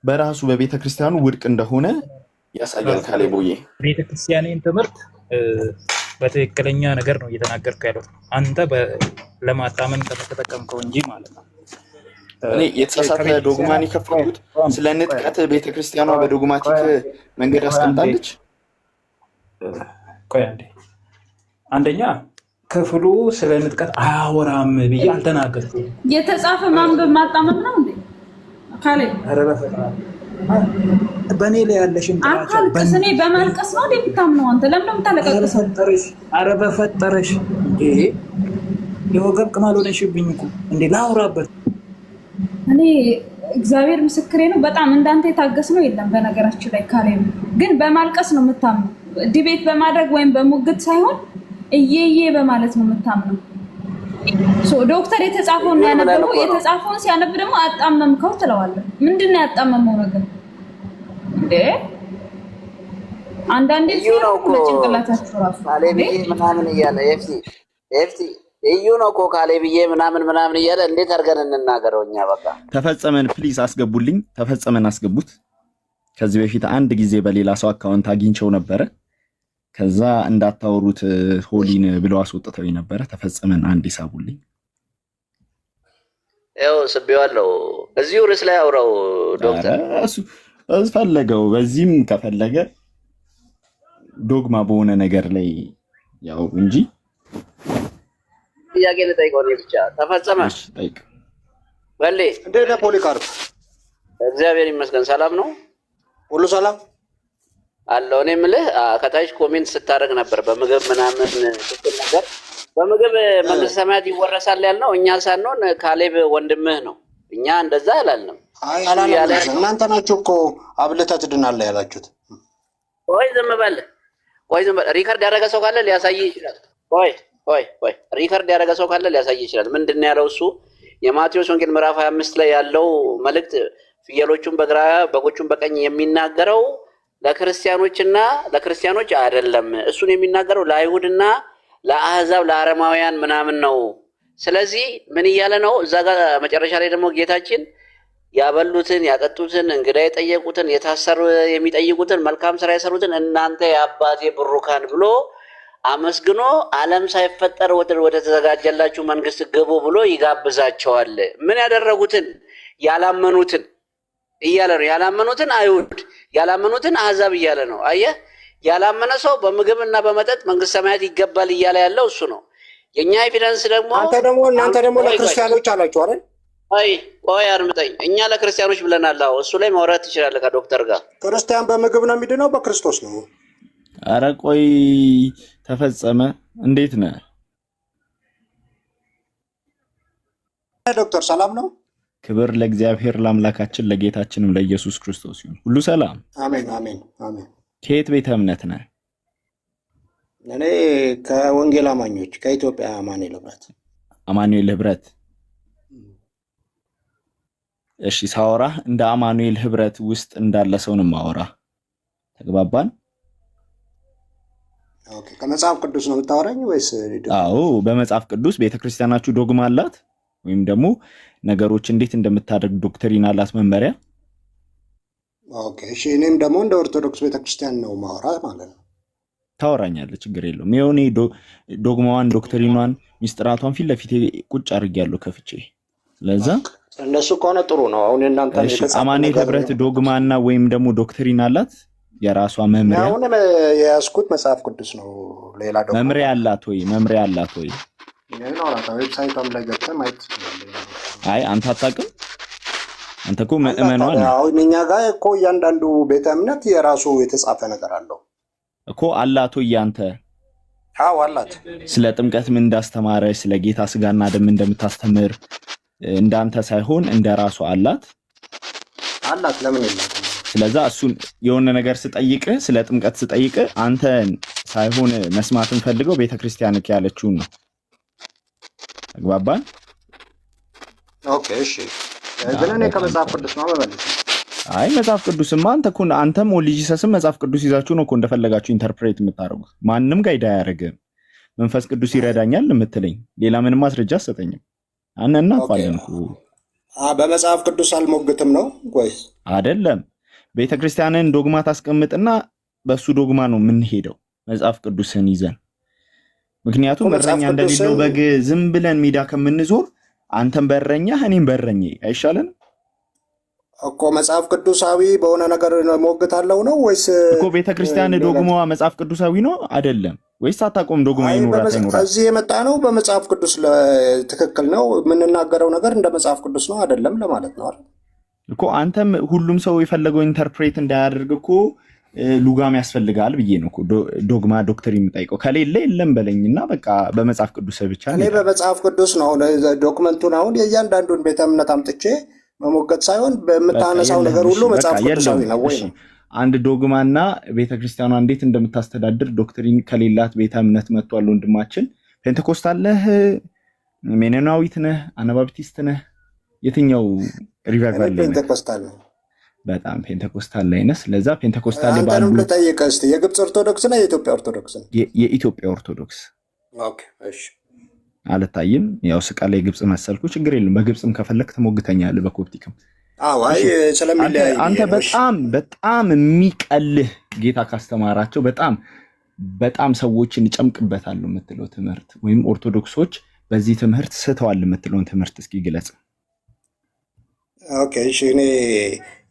K: በራሱ በቤተክርስቲያኑ ውድቅ እንደሆነ ያሳያል። ካሌቦዬ
B: ቤተክርስቲያኔን ትምህርት በትክክለኛ ነገር ነው እየተናገርኩ ያለው። አንተ ለማጣመም ተጠቀምከው እንጂ ማለት ነው።
K: እኔ የተሳሳተ ዶግማን የከፈቱት ስለ ንጥቀት ቤተክርስቲያኗ በዶግማቲክ መንገድ አስቀምጣለች።
B: ቆይ አንዴ፣ አንደኛ ክፍሉ ስለ ንጥቀት አያወራም ብዬ አልተናገርኩም።
C: የተጻፈ ማንበብ ማጣመም ነው እንዴ? ካሌ
B: በእኔ ላይ ያለሽን
C: አካል ከስኔ በማልቀስ ነው እንዴ የምታምነው? አንተ ለምን ነው የምታለቀቀው?
B: ኧረ በፈጠረሽ እንዴ የወገብ ቅማል ሆነሽብኝ እኮ እንዴ ላውራበት።
C: እኔ እግዚአብሔር ምስክሬ ነው፣ በጣም እንዳንተ የታገስ ነው የለም። በነገራችን ላይ ካሌ ግን በማልቀስ ነው የምታምነው፣ ዲቤት በማድረግ ወይም በሙግት ሳይሆን እየዬ በማለት ነው የምታምነው። ዶክተር የተጻፈውን ነው ያነበበው። የተጻፈውን ሲያነብ ደግሞ አጣመምከው ትለዋለህ። ምንድን ነው ያጣመመው ነገር እንዴ? አንዳንዴ
E: ነው እኮ
C: ጭንቅላታችሁ ራሱ
E: ካሌብዬ ምናምን እያለ ኤፍቲ እዩ ነው እኮ ካሌብዬ ምናምን እያለ እንዴት አድርገን እንናገረው እኛ? በቃ
K: ተፈጸመን ፕሊዝ አስገቡልኝ። ተፈጸመን አስገቡት። ከዚህ በፊት አንድ ጊዜ በሌላ ሰው አካውንት አግኝቸው ነበረ። ከዛ እንዳታወሩት ሆሊን ብለው አስወጥተው ነበረ። ተፈጸመን አንድ ይሳቡልኝ።
E: ያው ስቤዋለሁ። እዚሁ ርዕስ ላይ አውራው ዶክተር
K: እሱ ፈለገው። በዚህም ከፈለገ ዶግማ በሆነ ነገር ላይ ያው እንጂ
E: ጥያቄ ልጠይቀው ነው ብቻ። ተፈጸመ
K: ጠይቅ
E: በሌ።
L: እንዴት ነህ ፖሊካርፕ?
E: እግዚአብሔር ይመስገን። ሰላም ነው?
L: ሁሉ ሰላም
E: አለው። እኔ የምልህ ከታች ኮሜንት ስታደርግ ነበር በምግብ ምናምን ትክክል ነገር በምግብ መንግስተ ሰማያት ይወረሳል ያልነው እኛ ሳንሆን ካሌብ ወንድምህ ነው። እኛ እንደዛ አላልንም።
L: እናንተ ናችሁ እኮ አብልተህ ትድናለህ ያላችሁት።
E: ቆይ ዝም በል ሪከርድ ያደረገ ሰው ካለ ሊያሳይ ይችላል። ቆይ ሪከርድ ያደረገ ሰው ካለ ሊያሳይ ይችላል። ምንድን ነው ያለው እሱ? የማቴዎስ ወንጌል ምዕራፍ 25 ላይ ያለው መልእክት ፍየሎቹን በግራ በጎቹን በቀኝ የሚናገረው ለክርስቲያኖችና ለክርስቲያኖች አይደለም። እሱን የሚናገረው ለአይሁድና ለአህዛብ ለአረማውያን ምናምን ነው። ስለዚህ ምን እያለ ነው እዛ ጋር መጨረሻ ላይ ደግሞ ጌታችን ያበሉትን ያጠጡትን እንግዳ የጠየቁትን የታሰሩ የሚጠይቁትን መልካም ስራ የሰሩትን እናንተ የአባቴ ብሩካን ብሎ አመስግኖ ዓለም ሳይፈጠር ወደ ተዘጋጀላችሁ መንግስት ግቡ ብሎ ይጋብዛቸዋል። ምን ያደረጉትን ያላመኑትን እያለ ነው። ያላመኑትን አይሁድ ያላመኑትን አሕዛብ እያለ ነው። አየህ፣ ያላመነ ሰው በምግብና በመጠጥ መንግስት ሰማያት ይገባል እያለ ያለው እሱ ነው። የኛ ኤቪደንስ ደግሞ
L: እናንተ ደግሞ ለክርስቲያኖች አላችሁ አይደል?
E: ቆይ አድምጠኝ። እኛ ለክርስቲያኖች ብለናል። አዎ እሱ ላይ ማውራት ትችላለህ ከዶክተር ጋር።
L: ክርስቲያን በምግብ ነው የሚድነው በክርስቶስ ነው።
K: አረ ቆይ ተፈጸመ። እንዴት ነህ
L: ዶክተር? ሰላም ነው።
K: ክብር ለእግዚአብሔር ለአምላካችን ለጌታችንም ለኢየሱስ ክርስቶስ ይሁን። ሁሉ ሰላም።
L: አሜን አሜን አሜን።
K: ከየት ቤተ እምነት ነህ?
L: እኔ ከወንጌል አማኞች ከኢትዮጵያ አማኑኤል ህብረት።
K: አማኑኤል ህብረት። እሺ፣ ሳወራ እንደ አማኑኤል ህብረት ውስጥ እንዳለ ሰው ነው ማወራ። ተግባባን?
L: ኦኬ። ከመጽሐፍ ቅዱስ ነው የምታወራኝ ወይስ?
K: አዎ፣ በመጽሐፍ ቅዱስ ቤተክርስቲያናችሁ ዶግማ አላት ወይም ደግሞ ነገሮች እንዴት እንደምታደርግ ዶክትሪን አላት መመሪያ።
L: ኦኬ እሺ። እኔም ደግሞ እንደ ኦርቶዶክስ ቤተክርስቲያን ነው ማወራ ማለት ነው።
K: ታወራኛለህ፣ ችግር የለውም። የሆነ ዶግማዋን ዶክትሪኗን ሚስጥራቷን ፊት ለፊት ቁጭ አድርጌያለሁ ከፍቼ። ስለዛ
L: እነሱ ከሆነ ጥሩ ነው። አሁን እናንተ
K: አማኑኤል ህብረት ዶግማና ወይም ደግሞ ዶክትሪን አላት የራሷ መምሪያ።
L: አሁን የያዝኩት መጽሐፍ ቅዱስ ነው። ሌላ ዶግማ
K: መምሪያ አላት ወይ? መምሪያ አላት ወይ?
L: ዌብሳይቷም ላይ ገብተህ ማየት ትችላለህ።
K: አይ አንተ አታውቅም። አንተ እኮ ምእመኗ ነህ።
L: አሁን እኛ ጋር እኮ እያንዳንዱ ቤተ እምነት የራሱ የተጻፈ ነገር አለው
K: እኮ። አላት ወይ አንተ?
L: አዎ አላት።
K: ስለ ጥምቀት ምን እንዳስተማረች፣ ስለ ጌታ ስጋና ደም እንደምታስተምር እንዳንተ ሳይሆን እንደራሷ አላት።
L: ለምን የላትም?
K: ስለዛ እሱን የሆነ ነገር ስጠይቅህ ስለ ጥምቀት ስጠይቅህ አንተን ሳይሆን መስማትን ፈልገው ቤተክርስቲያንክ ያለችውን ነው። ተግባባን?
L: ኦኬ እሺ። ግን እኔ ከመጽሐፍ ቅዱስ ነው መመለስ።
K: አይ መጽሐፍ ቅዱስማ አንተም ጂሰስም መጽሐፍ ቅዱስ ይዛችሁ ነው እኮ እንደፈለጋችሁ ኢንተርፕሬት የምታደርጉት። ማንም ጋይዳ አያደርግም። መንፈስ ቅዱስ ይረዳኛል የምትለኝ ሌላ ምንም ማስረጃ አሰጠኝም። አነና ቋለንኩ
L: በመጽሐፍ ቅዱስ አልሞግትም ነው ወይስ
K: አይደለም? ቤተክርስቲያንን ዶግማ ታስቀምጥና በሱ ዶግማ ነው የምንሄደው መጽሐፍ ቅዱስን ይዘን። ምክንያቱም እረኛ እንደሌለው በግ ዝም ብለን ሜዳ ከምንዞር አንተም በረኛ እኔም በረኛ አይሻለን
L: እኮ? መጽሐፍ ቅዱሳዊ በሆነ ነገር ሞግታለው ነው ወይስ
K: እኮ? ቤተክርስቲያን ዶግማዋ መጽሐፍ ቅዱሳዊ ነው አይደለም ወይስ አታቆም? ዶግማ ይኖራት አይኖራት
L: እዚህ የመጣ ነው በመጽሐፍ ቅዱስ ትክክል ነው የምንናገረው ነገር እንደ መጽሐፍ ቅዱስ ነው አይደለም ለማለት ነው አይደል
K: እኮ። አንተም ሁሉም ሰው የፈለገው ኢንተርፕሬት እንዳያደርግ እኮ ሉጋም ያስፈልጋል ብዬ ነው እኮ ዶግማ ዶክትሪን የምጠይቀው። ከሌለ የለም በለኝና በቃ በመጽሐፍ ቅዱስ ብቻ ነው።
L: እኔ በመጽሐፍ ቅዱስ ነው ዶክመንቱን አሁን የእያንዳንዱን ቤተ እምነት አምጥቼ መሞገት ሳይሆን በምታነሳው ነገር ሁሉ መጽሐፍ ቅዱሳዊ ነው ወይ ነው።
K: አንድ ዶግማና ቤተክርስቲያኗ እንዴት እንደምታስተዳድር ዶክትሪን ከሌላት ቤተ እምነት መጥቷል። ወንድማችን ፔንቴኮስታል ነህ? ሜኖናዊት ነህ? አናባፕቲስት ነህ? የትኛው ሪቫይቫል ላይ?
L: ፔንቴኮስታል ነው።
K: በጣም ፔንቴኮስታል ላይ ነህ። ስለዛ ፔንቴኮስታል ላይ ባሉ
L: ለጠየቀህ እስቲ የግብጽ ኦርቶዶክስ ነው የኢትዮጵያ ኦርቶዶክስ ነው?
K: የኢትዮጵያ ኦርቶዶክስ።
L: ኦኬ እሺ።
K: አልታይም። ያው ስቃል ላይ ግብጽ መሰልኩ፣ ችግር የለም። በግብጽም ከፈለክ ትሞግተኛለህ በኮፕቲክም።
L: አዎ አይ ስለሚለያይ
K: አንተ በጣም የሚቀልህ ጌታ ካስተማራቸው በጣም ሰዎችን ጨምቅበታለሁ የምትለው ትምህርት ወይም ኦርቶዶክሶች በዚህ ትምህርት ስተዋል የምትለውን ትምህርት እስኪ ግለጽ።
L: ኦኬ እሺ።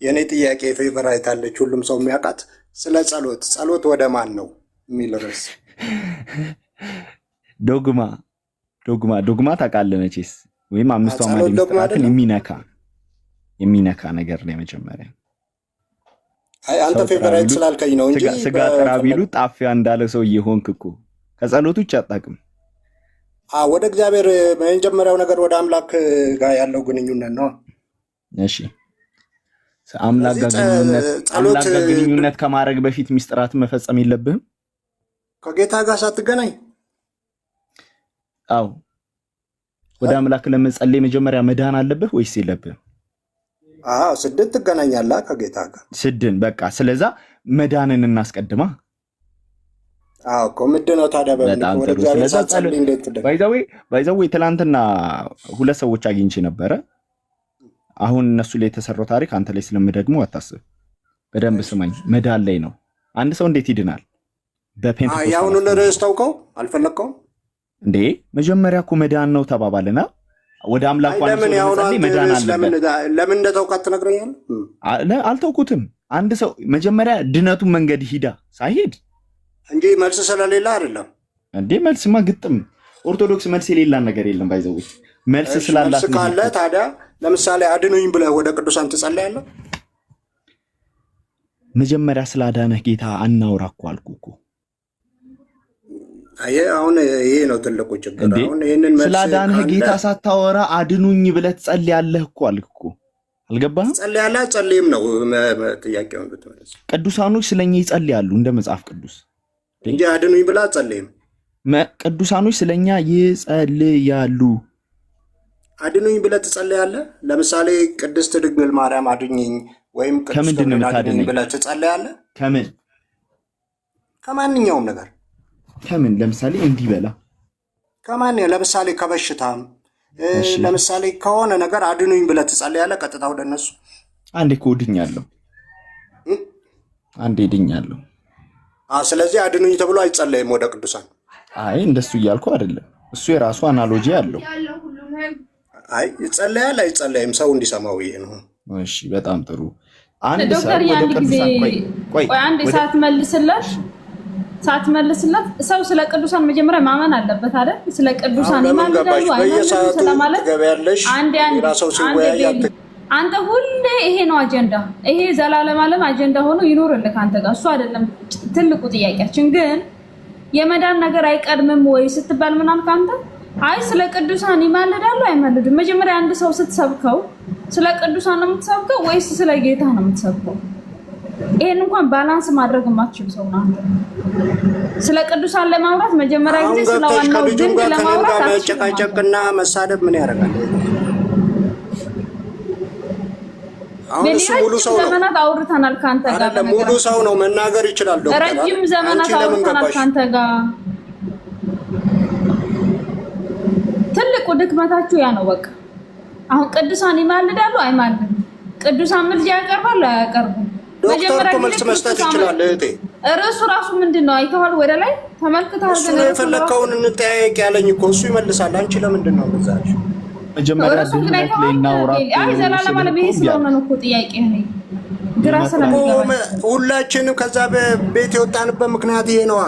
L: የኔ ጥያቄ ፌቨራይት አለች ሁሉም ሰው የሚያውቃት ስለ ጸሎት ወደ ማን ነው የሚል ርዕስ። ዶግማ ታውቃለህ መቼስ? ወይም አምስቱ አዕማደ ምስጢራትን የሚነካ ነገር ነው የመጀመሪያ። አይ አንተ ፌቨራይት ስላልከኝ ነው እንጂ
K: ስጋ ጥራ ቢሉ ጣፊያ እንዳለ ሰው እየሆንክ እኮ ከጸሎት ውጭ አታውቅም።
L: ወደ እግዚአብሔር የመጀመሪያው ነገር ወደ አምላክ ጋር ያለው ግንኙነት ነው።
K: እሺ አምላክ ጋር ግንኙነት ከማድረግ በፊት ሚስጥራትን መፈጸም የለብህም
L: ከጌታ ጋር ሳትገናኝ።
K: አዎ ወደ አምላክ ለመጸለይ መጀመሪያ መዳን አለብህ ወይስ የለብህም?
L: ስድን ትገናኛለህ ከጌታ ጋር።
K: ስድን በቃ። ስለዛ መዳንን እናስቀድማ።
L: አዎ እኮ ምንድን ነው ታዲያ?
K: በጣም ጥሩ። ስለዛ ባይዘዌ ትላንትና 2 ሰዎች አግኝቼ ነበረ። አሁን እነሱ ላይ የተሰራው ታሪክ አንተ ላይ ስለምደግሞ አታስብ። በደንብ ስማኝ። መዳን ላይ ነው። አንድ ሰው እንዴት ይድናል? በፔንቴኮስት
L: ያሁኑን ርዕስ ታውቀው አልፈለግከውም እንዴ?
K: መጀመሪያ እኮ መዳን ነው ተባባልና ወደ አምላክ መዳን አለበት።
L: ለምን እንደተውቃት ትነግረኛለህ?
K: አልተውኩትም። አንድ ሰው መጀመሪያ ድነቱን መንገድ ሂዳ ሳይሄድ
L: እንጂ መልስ ስለሌላ አይደለም
K: እንዴ? መልስማ ግጥም ኦርቶዶክስ መልስ የሌላን ነገር የለም። ባይዘው መልስ ስላላት
L: ካለ ታዲያ ለምሳሌ አድኑኝ ብለህ ወደ ቅዱሳን ትጸልያለህ?
K: መጀመሪያ ስላዳነህ ጌታ አናውራ እኮ አልኩህ እኮ።
L: አሁን ይሄ ነው ትልቁ ችግር። አሁን ይሄንን መልስ
K: ስላዳነህ ጌታ ሳታወራ አድኑኝ ብለህ ትጸልያለህ እኮ አልክ እኮ። አልገባህም?
L: ትጸልያለህ ጸልይም ነው ጥያቄውን ብትመለስ።
K: ቅዱሳኖች ስለኛ ይጸልያሉ እንደ መጽሐፍ ቅዱስ
L: እንጂ አድኑኝ ብለህ አትጸልይም።
K: ቅዱሳኖች ስለኛ ይጸልያሉ።
L: አድኑኝ ብለህ ትጸልያለህ? ለምሳሌ ቅድስት ድንግል ማርያም አድኝኝ ወይም ቅድስት ገብርኤል አድኝኝ ብለህ ትጸልያለህ?
K: ከምን?
L: ከማንኛውም ነገር።
K: ከምን? ለምሳሌ እንዲህ በላ
L: ለምሳሌ ከበሽታም ለምሳሌ ከሆነ ነገር አድኑኝ ብለህ ትጸልያለህ? ቀጥታ ወደ እነሱ
K: አንዴ እኮ ድኛለሁ፣ አንዴ ድኛለሁ።
L: ስለዚህ አድኑኝ ተብሎ አይጸለይም ወደ ቅዱሳን።
K: አይ እንደሱ እያልኩ አይደለም። እሱ የራሱ አናሎጂ አለው።
L: አይ ይጸለያል አይጸለይም፣ ሰው እንዲሰማው ይሄ ነው።
K: እሺ በጣም ጥሩ። አንድ
C: ዶክተር ያን ጊዜ ቆይ አንድ ሳትመልስለት ሰው ስለ ቅዱሳን መጀመሪያ ማመን አለበት አይደል? ስለ ቅዱሳን ይማልዳሉ አይማልዱ ስለማለት አንተ ሁሌ ይሄ ነው አጀንዳ፣ ይሄ ዘላለም ዓለም አጀንዳ ሆኖ ይኖርልህ አንተ ጋር። እሱ አይደለም ትልቁ ጥያቄያችን። ግን የመዳን ነገር አይቀድምም ወይ ስትባል ምን አልክ አንተ? አይ ስለ ቅዱሳን ይማልዳሉ አይማልዱም። መጀመሪያ አንድ ሰው ስትሰብከው ስለ ቅዱሳን ነው የምትሰብከው ወይስ ስለ ጌታ ነው የምትሰብከው? ይሄን እንኳን ባላንስ ማድረግ የማትችል ሰው ነው አንተ። ስለ ቅዱሳን ለማውራት መጀመሪያ ጊዜ ስለዋናው ግን ለማውራት
L: መጨቃጨቅና መሳደብ ምን ያደርጋል? አሁን እሱ ሙሉ ሰው ነው።
C: ዘመናት አውርተናል ካንተ ጋር።
L: አይደለም ሙሉ ሰው ነው፣ መናገር ይችላል ዶክተር።
C: ረጅም ዘመናት አውርተናል ካንተ ጋር። ትልቁ ድክመታችሁ ያ ነው በቃ። አሁን ቅዱሳን ይማልዳሉ አይማልዱም? ቅዱሳን ምልጃ ያቀርባሉ አያቀርቡም?
L: ዶክተር እኮ መልስ መስጠት ይችላል እህቴ።
C: ርዕሱ ራሱ ምንድነው? አይተዋል? ወደ ላይ ተመልክተሃል?
L: እሱ ነው የፈለከውን እንጠያየቅ ያለኝ እኮ። እሱ ይመልሳል። አንቺ ለምንድን ነው በዛሽ?
K: መጀመሪያ ድህነት ላይ እናውራ።
C: አይ ዘላለም ዓለም ይሄ ስለሆነ ነው እኮ ጥያቄ ነው። ግራ ስለሚገባ
L: ሁላችንም ከዛ ቤት የወጣንበት ምክንያት ይሄ ነዋ።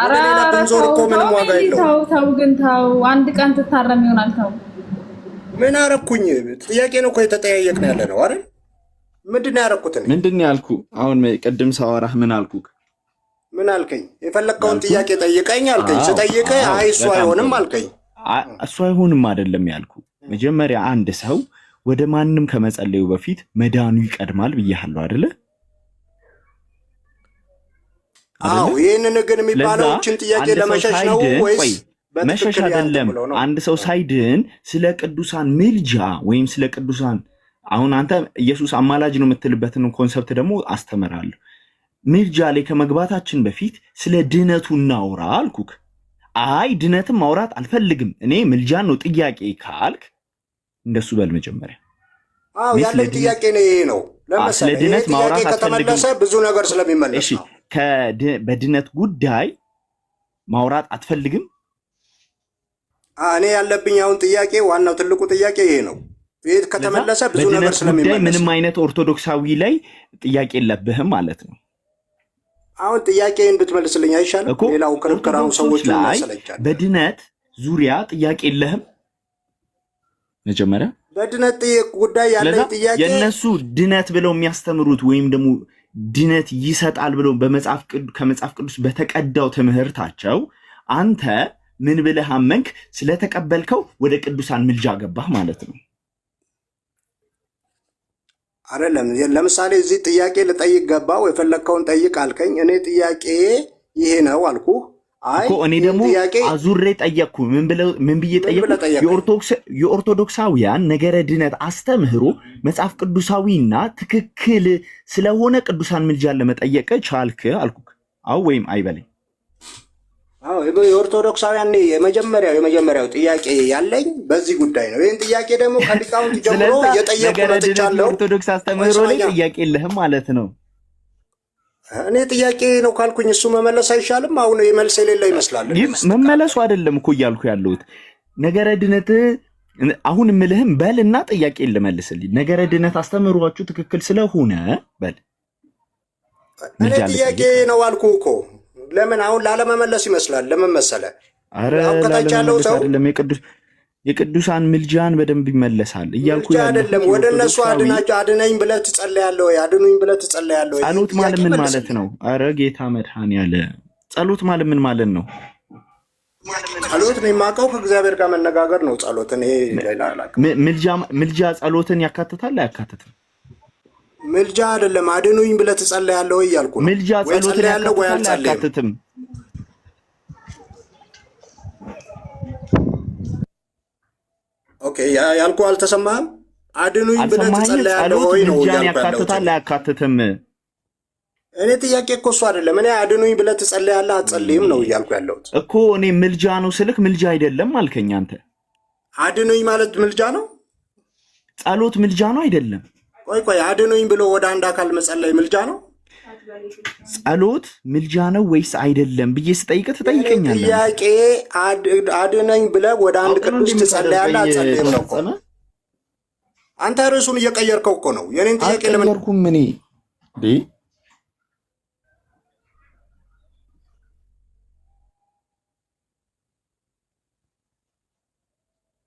L: ወደ ሌላ ብንዞር እኮ ምንም ዋጋ የለውም።
C: ተው ግን ተው፣ አንድ ቀን ትታረም ይሆናል። ተው
L: ምን አረኩኝ? ጥያቄ ነው እኮ የተጠያየቅን ያለ ነው አይደል? ምንድን ነው ያረኩት?
K: ምንድን ነው ያልኩህ? አሁን ቅድም ሳወራህ ምን አልኩህ?
L: ምን አልከኝ? የፈለግከውን ጥያቄ ጠይቀኝ አልከኝ። ስጠይቀኝ አይ እሱ አይሆንም አልከኝ።
K: እሱ አይሆንም አይደለም ያልኩህ። መጀመሪያ አንድ ሰው ወደ ማንም ከመጸለዩ በፊት መዳኑ ይቀድማል ብያለሁ አይደለ?
L: አዎ ይሄንን ግን የሚባለው እችን ጥያቄ ለመሸሽ ነው ወይስ
K: መሸሽ አይደለም? አንድ ሰው ሳይድን ስለ ቅዱሳን ምልጃ ወይም ስለ ቅዱሳን አሁን አንተ ኢየሱስ አማላጅ ነው የምትልበትን ኮንሰፕት ደግሞ አስተምራለሁ። ምልጃ ላይ ከመግባታችን በፊት ስለ ድነቱ እናውራ አልኩክ። አይ ድነትም ማውራት አልፈልግም እኔ ምልጃን ነው ጥያቄ ካልክ እንደሱ በል መጀመሪያ።
L: አዎ ያለኝ ጥያቄ ነው ይሄ ነው።
K: ስለ ድነት ማውራት
L: ከተመለሰ ብዙ ነገር ስለሚመለስ
K: እሺ በድነት ጉዳይ ማውራት አትፈልግም?
L: እኔ ያለብኝ አሁን ጥያቄ ዋናው ትልቁ ጥያቄ ይሄ ነው። ይሄ ከተመለሰ ብዙ ነገር ስለሚመለስ
K: ምንም አይነት ኦርቶዶክሳዊ ላይ ጥያቄ የለብህም ማለት ነው።
L: አሁን ጥያቄን ብትመልስልኝ አይሻልም? ሌላው ክርክራው ሰዎች ላይ
K: በድነት ዙሪያ ጥያቄ የለህም? መጀመሪያ
L: በድነት ጉዳይ ያለ ጥያቄ
K: የነሱ ድነት ብለው የሚያስተምሩት ወይም ደግሞ ድነት ይሰጣል ብለው ከመጽሐፍ ቅዱስ በተቀዳው ትምህርታቸው አንተ ምን ብለህ አመንክ? ስለተቀበልከው ወደ ቅዱሳን ምልጃ ገባህ ማለት ነው
L: አይደለም? ለምሳሌ እዚህ ጥያቄ ልጠይቅ ገባው፣ የፈለግከውን ጠይቅ አልከኝ። እኔ ጥያቄ ይሄ ነው አልኩ። አይ
K: እኔ ደግሞ አዙሬ ጠየቅኩ። ምን ብዬ ጠየቅኩ? የኦርቶዶክሳውያን ነገረ ድነት አስተምህሮ መጽሐፍ ቅዱሳዊና ትክክል ስለሆነ ቅዱሳን ምልጃን ለመጠየቅ ቻልክ አልኩ። አው ወይም አይበለኝ።
L: አዎ የኦርቶዶክሳውያን የመጀመሪያው ጥያቄ ያለኝ በዚህ ጉዳይ ነው። ይህን ጥያቄ ደግሞ ከሊቃውንት ጀምሮ እየጠየቁ መጥቻለሁ። ኦርቶዶክስ አስተምህሮ ላይ ጥያቄ የለህም ማለት ነው? እኔ ጥያቄ ነው ካልኩኝ እሱ መመለስ አይሻልም? አሁን የመልስ የሌለው ይመስላል። መመለሱ አይደለም እኮ እያልኩ ያለሁት ነገረ ድነት አሁን ምልህም በልና ጥያቄ ልመልስልኝ። ነገረ ድነት አስተምህሯችሁ ትክክል ስለሆነ በል። እኔ ጥያቄ ነው አልኩ እኮ። ለምን አሁን ላለመመለስ ይመስላል? ለምን መሰለ? አሁን ከታች ያለው ሰው የቅዱሳን ምልጃን በደንብ ይመለሳል እያልኩ አይደለም። ወደ እነሱ አድነኝ ብለህ ትጸልያለህ ወይ? አድኑኝ ብለህ ትጸልያለህ ወይ? ጸሎት ማለት ምን ማለት ነው? አረ ጌታ መድኃኒዓለም ጸሎት ማለት ምን ማለት ነው? ጸሎት ነው የማውቀው ከእግዚአብሔር ጋር መነጋገር ነው ጸሎት። እኔ ሌላ አላውቅም። ምልጃ ጸሎትን ያካትታል አያካትትም? ምልጃ አይደለም አድኑኝ ብለህ ትጸልያለህ ወይ እያልኩ ነው። ምልጃ ጸሎትን ያካትታል? ኦኬ ያልኩ አልተሰማህም? አድኑኝ ብለህ ትጸልያለህ ወይ ነው ያልኩ። ያካትታል አያካትትም? እኔ ጥያቄ እኮ እሱ አይደለም። እኔ አድኑኝ ብለህ ትጸልያለህ አትጸልይም ነው እያልኩ ያለሁት እኮ። እኔ ምልጃ ነው ስልክ ምልጃ አይደለም አልከኝ አንተ። አድኑኝ ማለት ምልጃ ነው? ጸሎት ምልጃ ነው አይደለም? ቆይ አድኑኝ ብሎ ወደ አንድ አካል መጸለይ ምልጃ ነው? ጸሎት ምልጃ ነው ወይስ አይደለም ብዬ ስጠይቅህ ትጠይቀኛለህ። ጥያቄ አድነኝ ብለህ ወደ አንድ ቅዱስ ትጸልያለህ አትጸልይም ነው እኮ። አንተ ርዕሱን እየቀየርከው እኮ ነው። የኔን ጥያቄ ለምን አልቀየርኩም? እኔ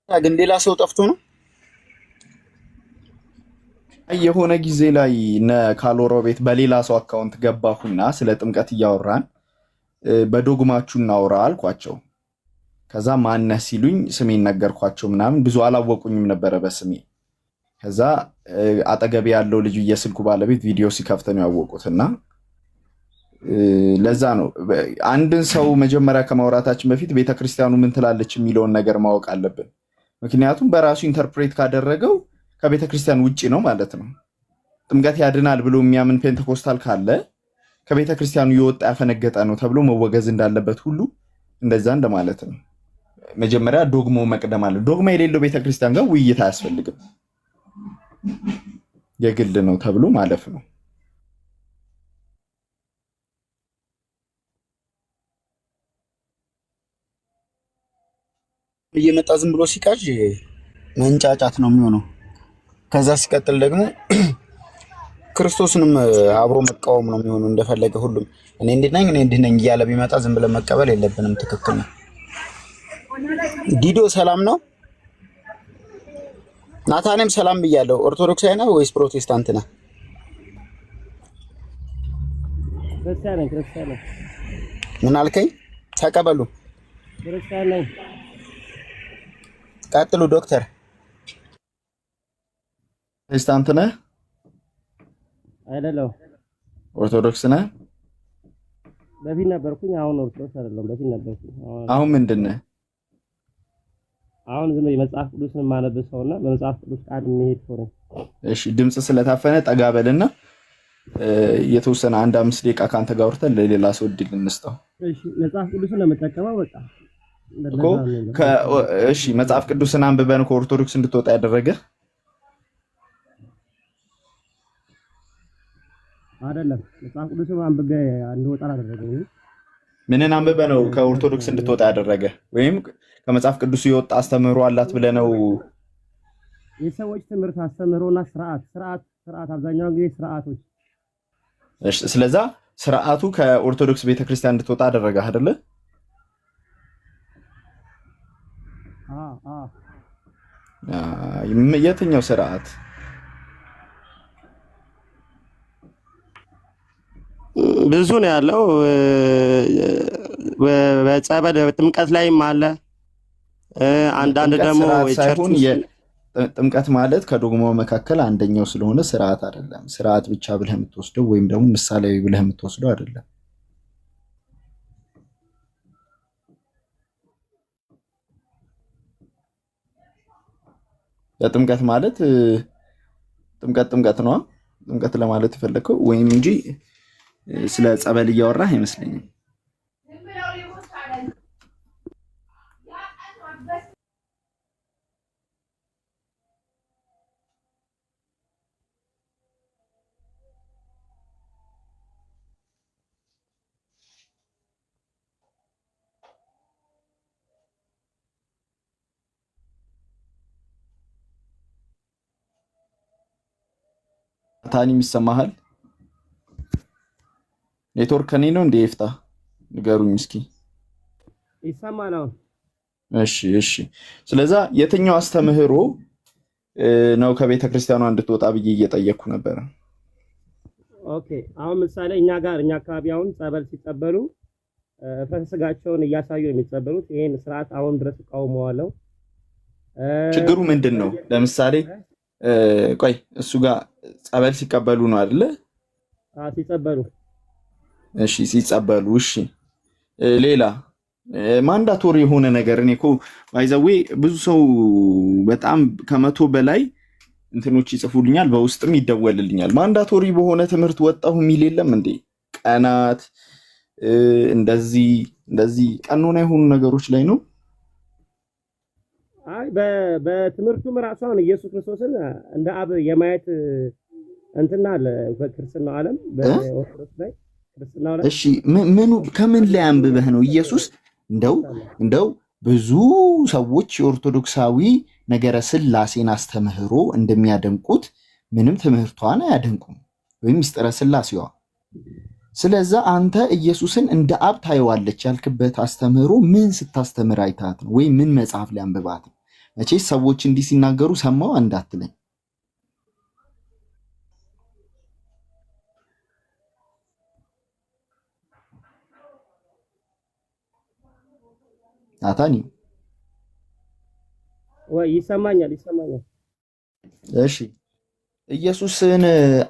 L: ግን ሌላ ሰው ጠፍቶ ነው። የሆነ ጊዜ ላይ እነ ካሎሮ ቤት በሌላ ሰው አካውንት ገባሁና ስለ ጥምቀት እያወራን በዶግማችሁ እናውራ አልኳቸው። ከዛ ማነህ ሲሉኝ ስሜን ነገርኳቸው ምናምን። ብዙ አላወቁኝም ነበረ በስሜ። ከዛ አጠገቤ ያለው ልጅ የስልኩ ባለቤት ቪዲዮ ሲከፍት ነው ያወቁትና ለዛ ነው አንድን ሰው መጀመሪያ ከማውራታችን በፊት ቤተክርስቲያኑ ምን ትላለች የሚለውን ነገር ማወቅ አለብን። ምክንያቱም በራሱ ኢንተርፕሬት ካደረገው ከቤተ ክርስቲያን ውጪ ነው ማለት ነው። ጥምቀት ያድናል ብሎ የሚያምን ፔንቴኮስታል ካለ ከቤተ ክርስቲያኑ የወጣ ያፈነገጠ ነው ተብሎ መወገዝ እንዳለበት ሁሉ እንደዛ እንደማለት ነው። መጀመሪያ ዶግማው መቅደም አለ። ዶግማ የሌለው ቤተ ክርስቲያን ጋር ውይይት አያስፈልግም። የግል ነው ተብሎ ማለፍ ነው። እየመጣ ዝም ብሎ ሲቃዥ መንጫጫት ነው የሚሆነው። ከዛ ሲቀጥል ደግሞ ክርስቶስንም አብሮ መቃወም ነው የሚሆነው። እንደፈለገ ሁሉም እኔ እንዲህ ነኝ እያለ ቢመጣ ዝም ብለን መቀበል የለብንም። ትክክል ነው። ዲዶ ሰላም ነው። ናታኔም ሰላም ብያለሁ። ኦርቶዶክሳዊ ነህ ወይስ ፕሮቴስታንት ነህ? ክርስቲያን ነኝ። ምን አልከኝ? ተቀበሉ። ክርስቲያን ነኝ። ቀጥሉ ዶክተር። ፕሮቴስታንት ነህ? አይደለም። ኦርቶዶክስ ነህ? በፊት ነበርኩኝ። አሁን ኦርቶዶክስ አይደለም። በፊት ነበርኩኝ። አሁን ምንድን ነህ? አሁን ዝም ብዬ መጽሐፍ ቅዱስን የማነብ ሰውና በመጽሐፍ ቅዱስ ቃል የሚሄድ ሰው ነኝ። እሺ ድምጽ ስለታፈነ ጠጋ በልና የተወሰነ 1-5 ደቂቃ ካንተ ጋር ወርተን ለሌላ ሰው እድል እንስጠው። እሺ መጽሐፍ ቅዱስን ለመጠቀመው በቃ እሺ መጽሐፍ ቅዱስን አንብበን ከኦርቶዶክስ እንድትወጣ ያደረገ አይደለም። መጽሐፍ ቅዱስን አንብበ እንድወጣ አደረገኝ። ምንን አንብበ ነው ከኦርቶዶክስ እንድትወጣ ያደረገ? ወይም ከመጽሐፍ ቅዱስ የወጣ አስተምህሮ አላት ብለህ ነው? የሰዎች ትምህርት አስተምህሮና ስርዓት አብዛኛውን ጊዜ ስርዓቶች። እሺ ስለዛ ስርዓቱ ከኦርቶዶክስ ቤተክርስቲያን እንድትወጣ አደረገ አይደለ? የትኛው ስርዓት? ብዙ ነው ያለው። በጸበል ጥምቀት ላይም አለ። አንዳንድ ደግሞ ጥምቀት ማለት ከዶግማው መካከል አንደኛው ስለሆነ ስርዓት አይደለም። ስርዓት ብቻ ብለህ የምትወስደው ወይም ደግሞ ምሳሌያዊ ብለህ የምትወስደው አይደለም። ጥምቀት ማለት ጥምቀት ነው። ጥምቀት ለማለት የፈለከው ወይም እንጂ ስለ ጸበል እያወራህ አይመስለኝም።
K: ናታኒም ይሰማሃል? ኔትወርክ ከኔ ነው እንዴ? ይፍታ ንገሩኝ እስኪ።
I: ይሰማል አሁን?
K: እሺ። ስለዛ የትኛው አስተምህሮ ነው ከቤተ ክርስቲያኗ እንድትወጣ ብዬ እየጠየቅኩ ነበረ።
I: ኦኬ አሁን ምሳሌ እኛ አካባቢ አሁን ጸበል ሲጸበሉ ፈስጋቸውን እያሳዩ የሚጸበሉት ይሄን ስርዓት አሁን ድረስ እቃወመዋለሁ።
K: ችግሩ ምንድን ነው? ለምሳሌ ቆይ እሱ ጋር ጸበል ሲቀበሉ ነው አይደለ?
I: ሲጸበሉ።
K: እሺ ሲጸበሉ። እሺ ሌላ ማንዳቶሪ የሆነ ነገር እኔ እኮ ባይዘዌ ብዙ ሰው በጣም ከመቶ በላይ እንትኖች ይጽፉልኛል፣ በውስጥም ይደወልልኛል። ማንዳቶሪ በሆነ ትምህርት ወጣሁ የሚል የለም እንዴ? ቀናት እንደዚህ ቀኖና የሆኑ ነገሮች ላይ ነው።
I: አይ በትምህርቱም ራሱ አሁን ኢየሱስ ክርስቶስን እንደ አብ የማየት እንትና አለ በክርስትና ዓለም በኦርቶዶክስ ላይ ክርስትና ዓለም።
K: እሺ ምኑ ከምን ላይ አንብበህ ነው ኢየሱስ እንደው ብዙ ሰዎች የኦርቶዶክሳዊ ነገረ ስላሴን አስተምህሮ እንደሚያደንቁት ምንም ትምህርቷን አያደንቁም ወይም ምስጢረ ስላሴዋ። ስለዛ አንተ ኢየሱስን እንደ አብ ታየዋለች ያልክበት አስተምህሮ ምን ስታስተምር አይታት ነው? ወይ ምን መጽሐፍ ላይ አንብባት ነው? መቼስ ሰዎች እንዲህ ሲናገሩ ሰማው እንዳትለኝ። ናታኒ
I: ወይ ይሰማኛል።
K: እሺ ኢየሱስን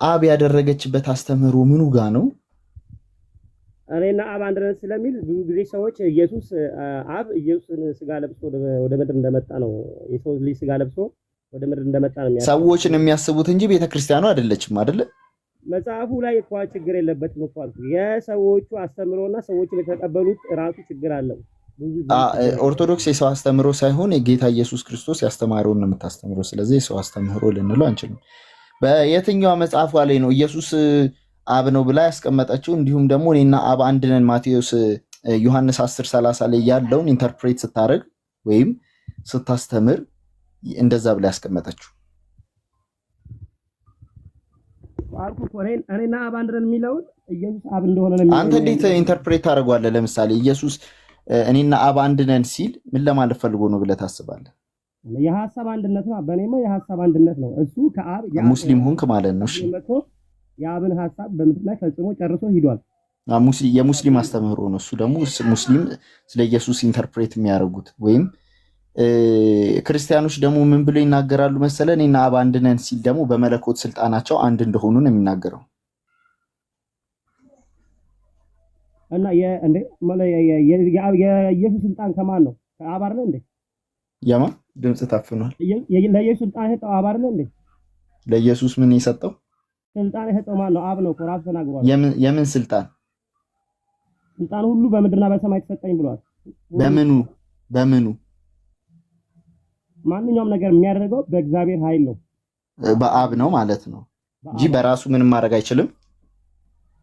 K: አብ ያደረገችበት አስተምህሮ ምኑ ጋ ነው?
I: እኔና አብ አንድ ነን ስለሚል ብዙ ጊዜ ሰዎች ኢየሱስ አብ ኢየሱስን ስጋ ለብሶ ወደ ምድር እንደመጣ ነው፣ የሰው ልጅ ስጋ ለብሶ ወደ ምድር እንደመጣ ነው የሚያስቡት
K: ሰዎችን የሚያስቡት እንጂ ቤተክርስቲያኑ አይደለችም አይደለ?
I: መጽሐፉ ላይ እኮ ችግር የለበትም እኮ አልኩ። የሰዎቹ አስተምሮና ሰዎች የተቀበሉት ራሱ ችግር አለው።
K: ኦርቶዶክስ የሰው አስተምህሮ ሳይሆን የጌታ ኢየሱስ ክርስቶስ ያስተማረውን ነው የምታስተምረው። ስለዚህ የሰው አስተምህሮ ልንለው አንችልም። በየትኛው መጽሐፏ ላይ ነው ኢየሱስ አብ ነው ብላ ያስቀመጠችው? እንዲሁም ደግሞ እኔና አብ አንድ ነን ማቴዎስ ዮሐንስ 10:30 ላይ ያለውን ኢንተርፕሬት ስታደርግ ወይም ስታስተምር እንደዛ ብላ ያስቀመጠችው?
I: እኔና አብ አንድ ነን የሚለውን ኢየሱስ አብ እንደሆነ ነው።
K: አንተ እንዴት ኢንተርፕሬት ታደርገዋለህ? ለምሳሌ ኢየሱስ እኔና አብ አንድ ነን ሲል ምን ለማለት ፈልጎ ነው ብለህ ታስባለህ?
I: የሐሳብ አንድነት ነው። በእኔማ የሐሳብ አንድነት ነው። እሱ ከአብ
K: ሙስሊም ሆንክ ማለት ነው። እሺ
I: የአብን ሐሳብ በምድር ላይ ፈጽሞ ጨርሶ ሂዷል።
K: የሙስሊም አስተምህሮ ነው እሱ። ደግሞ ሙስሊም ስለ ኢየሱስ ኢንተርፕሬት የሚያደርጉት ወይም ክርስቲያኖች ደግሞ ምን ብሎ ይናገራሉ መሰለ? እኔና አብ አንድ ነን ሲል ደግሞ በመለኮት ስልጣናቸው አንድ እንደሆኑ ነው የሚናገረው።
I: እና የኢየሱስ ስልጣን ከማን ነው? ከአብ አይደል እንዴ?
K: ያማ ድምጽ ታፍኗል።
I: ለኢየሱስ ስልጣን የሰጠው አብ አይደል እንዴ?
K: ለኢየሱስ ምን የሰጠው
I: ስልጣን የሰጠው ማን ነው? አብ ነው እኮ ራሱ ተናግሯል።
K: የምን ስልጣን?
I: ስልጣን ሁሉ በምድርና በሰማይ ተሰጠኝ ብሏል።
K: በምኑ?
I: ማንኛውም ነገር የሚያደርገው በእግዚአብሔር ኃይል ነው።
K: በአብ ነው ማለት ነው እንጂ በራሱ ምንም ማድረግ አይችልም።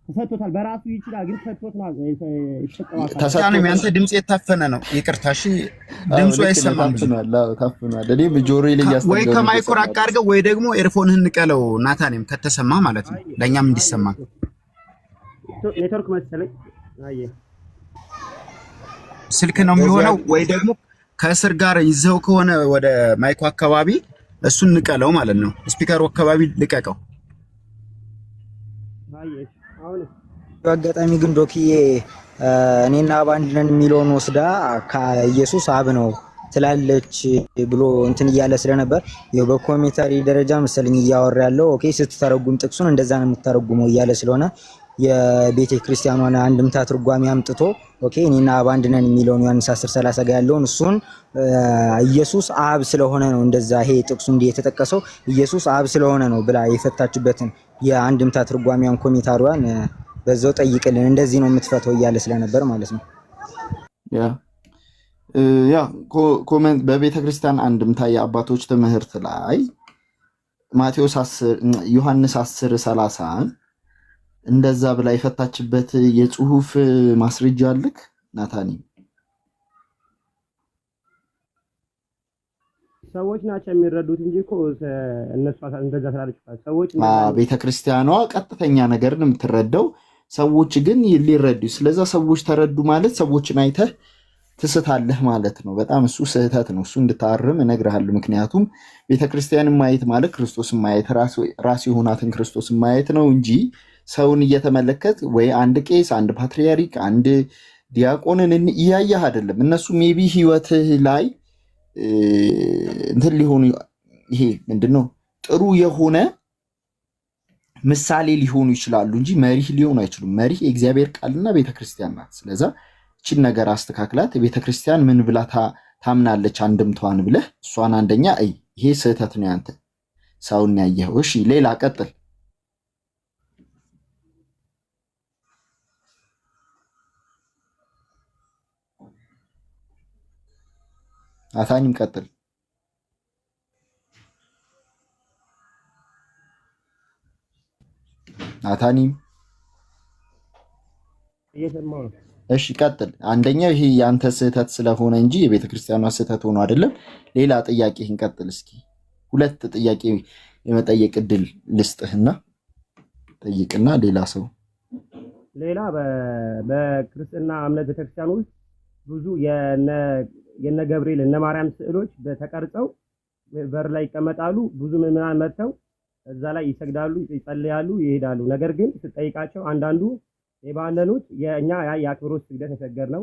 I: ተሰጥቶታል። በራሱ ይችላል፣ ግን ተሰጥቶት ነው ይተቀዋል።
D: ተሰጥቶት ያንተ ድምጽ የታፈነ ነው። ይቅርታ እሺ፣ ድምጹ አይሰማም።
K: ታፍኗል። እኔ በጆሮዬ ላይ ያስተጋባ
D: ወይ ከማይኩ ራቅ አድርገው ወይ ደግሞ ኤርፎንህን ንቀለው ናታኔም ከተሰማ ማለት ነው፣ ለኛም እንዲሰማ።
I: ኔትወርክ መሰለኝ። አየ
D: ስልክ ነው የሚሆነው፣ ወይ ደግሞ ከስር ጋር ይዘው ከሆነ ወደ ማይኩ አካባቢ እሱን ንቀለው ማለት ነው። ስፒከሩ አካባቢ ልቀቀው።
M: አጋጣሚ ግን ዶክዬ እኔና አብ አንድ ነን የሚለውን ወስዳ ከኢየሱስ አብ ነው ትላለች ብሎ እንትን እያለ ስለነበር ይኸው በኮሜንታሪ ደረጃ መሰለኝ እያወራ ያለው። ኦኬ ስትተረጉም ጥቅሱን እንደዛ ነው የምትተረጉመው እያለ ስለሆነ የቤተ ክርስቲያኗን አንድምታ ትርጓሜ አምጥቶ ኦኬ እኔና አብ አንድ ነን የሚለውን ዮሐንስ 10:30 ጋር ያለውን እሱን ኢየሱስ አብ ስለሆነ ነው እንደዛ ይሄ ጥቅሱ እንዲህ የተጠቀሰው ኢየሱስ አብ ስለሆነ ነው ብላ የፈታችበትን የአንድምታ ትርጓሜዋን ኮሜንታሪዋን በዛው ጠይቅልን፣ እንደዚህ ነው የምትፈተው እያለ ስለነበር ማለት ነው።
K: ያ ኮሜንት በቤተ ክርስቲያን አንድምታ የአባቶች ትምህርት ላይ ማቴዎስ 10 ዮሐንስ 10:30 እንደዛ ብላ የፈታችበት የጽሁፍ ማስረጃ አለክ ናታኒ?
I: ሰዎች ናቸው የሚረዱት እንጂ እኮ እነሱ እንደዛ ስላለች ሰዎች
K: ቤተክርስቲያኗ ቀጥተኛ ነገርን የምትረዳው ሰዎች ግን ሊረዱ። ስለዛ ሰዎች ተረዱ ማለት ሰዎችን አይተህ ትስታለህ ማለት ነው። በጣም እሱ ስህተት ነው። እሱ እንድታርም እነግርሃለሁ። ምክንያቱም ቤተክርስቲያንን ማየት ማለት ክርስቶስን ማየት ራሱ የሆናትን ክርስቶስን ማየት ነው እንጂ ሰውን እየተመለከት ወይ አንድ ቄስ፣ አንድ ፓትርያርክ፣ አንድ ዲያቆንን እያየህ አይደለም። እነሱ ሜቢ ህይወትህ ላይ እንትን ሊሆኑ ይሄ ምንድነው ጥሩ የሆነ ምሳሌ ሊሆኑ ይችላሉ እንጂ መሪህ ሊሆኑ አይችሉም። መሪህ የእግዚአብሔር ቃልና ቤተክርስቲያን ናት። ስለዛ እቺን ነገር አስተካክላት። ቤተክርስቲያን ምን ብላ ታምናለች አንድምቷን ብለህ እሷን አንደኛ ይሄ ስህተት ነው ያንተ ሰውን ያየኸው። እሺ ሌላ ቀጥል። አታኒም ቀጥል። አታኒም እሺ ቀጥል። አንደኛው ይሄ ያንተ ስህተት ስለሆነ እንጂ የቤተክርስቲያኗ ስህተት ሆኖ አይደለም። ሌላ ጥያቄህን ቀጥል እስኪ። ሁለት ጥያቄ የመጠየቅ እድል ልስጥህና ጠይቅና ሌላ ሰው
I: ሌላ በክርስትና እምነት ቤተክርስቲያን ውስጥ ብዙ የነ ገብርኤል እነ ማርያም ስዕሎች ተቀርጸው በር ላይ ይቀመጣሉ። ብዙ ምዕመናን መጥተው እዛ ላይ ይሰግዳሉ፣ ይጸልያሉ፣ ይሄዳሉ። ነገር ግን ስጠይቃቸው አንዳንዱ የባለኑት የኛ የአክብሮት ስግደት የሰገድ ነው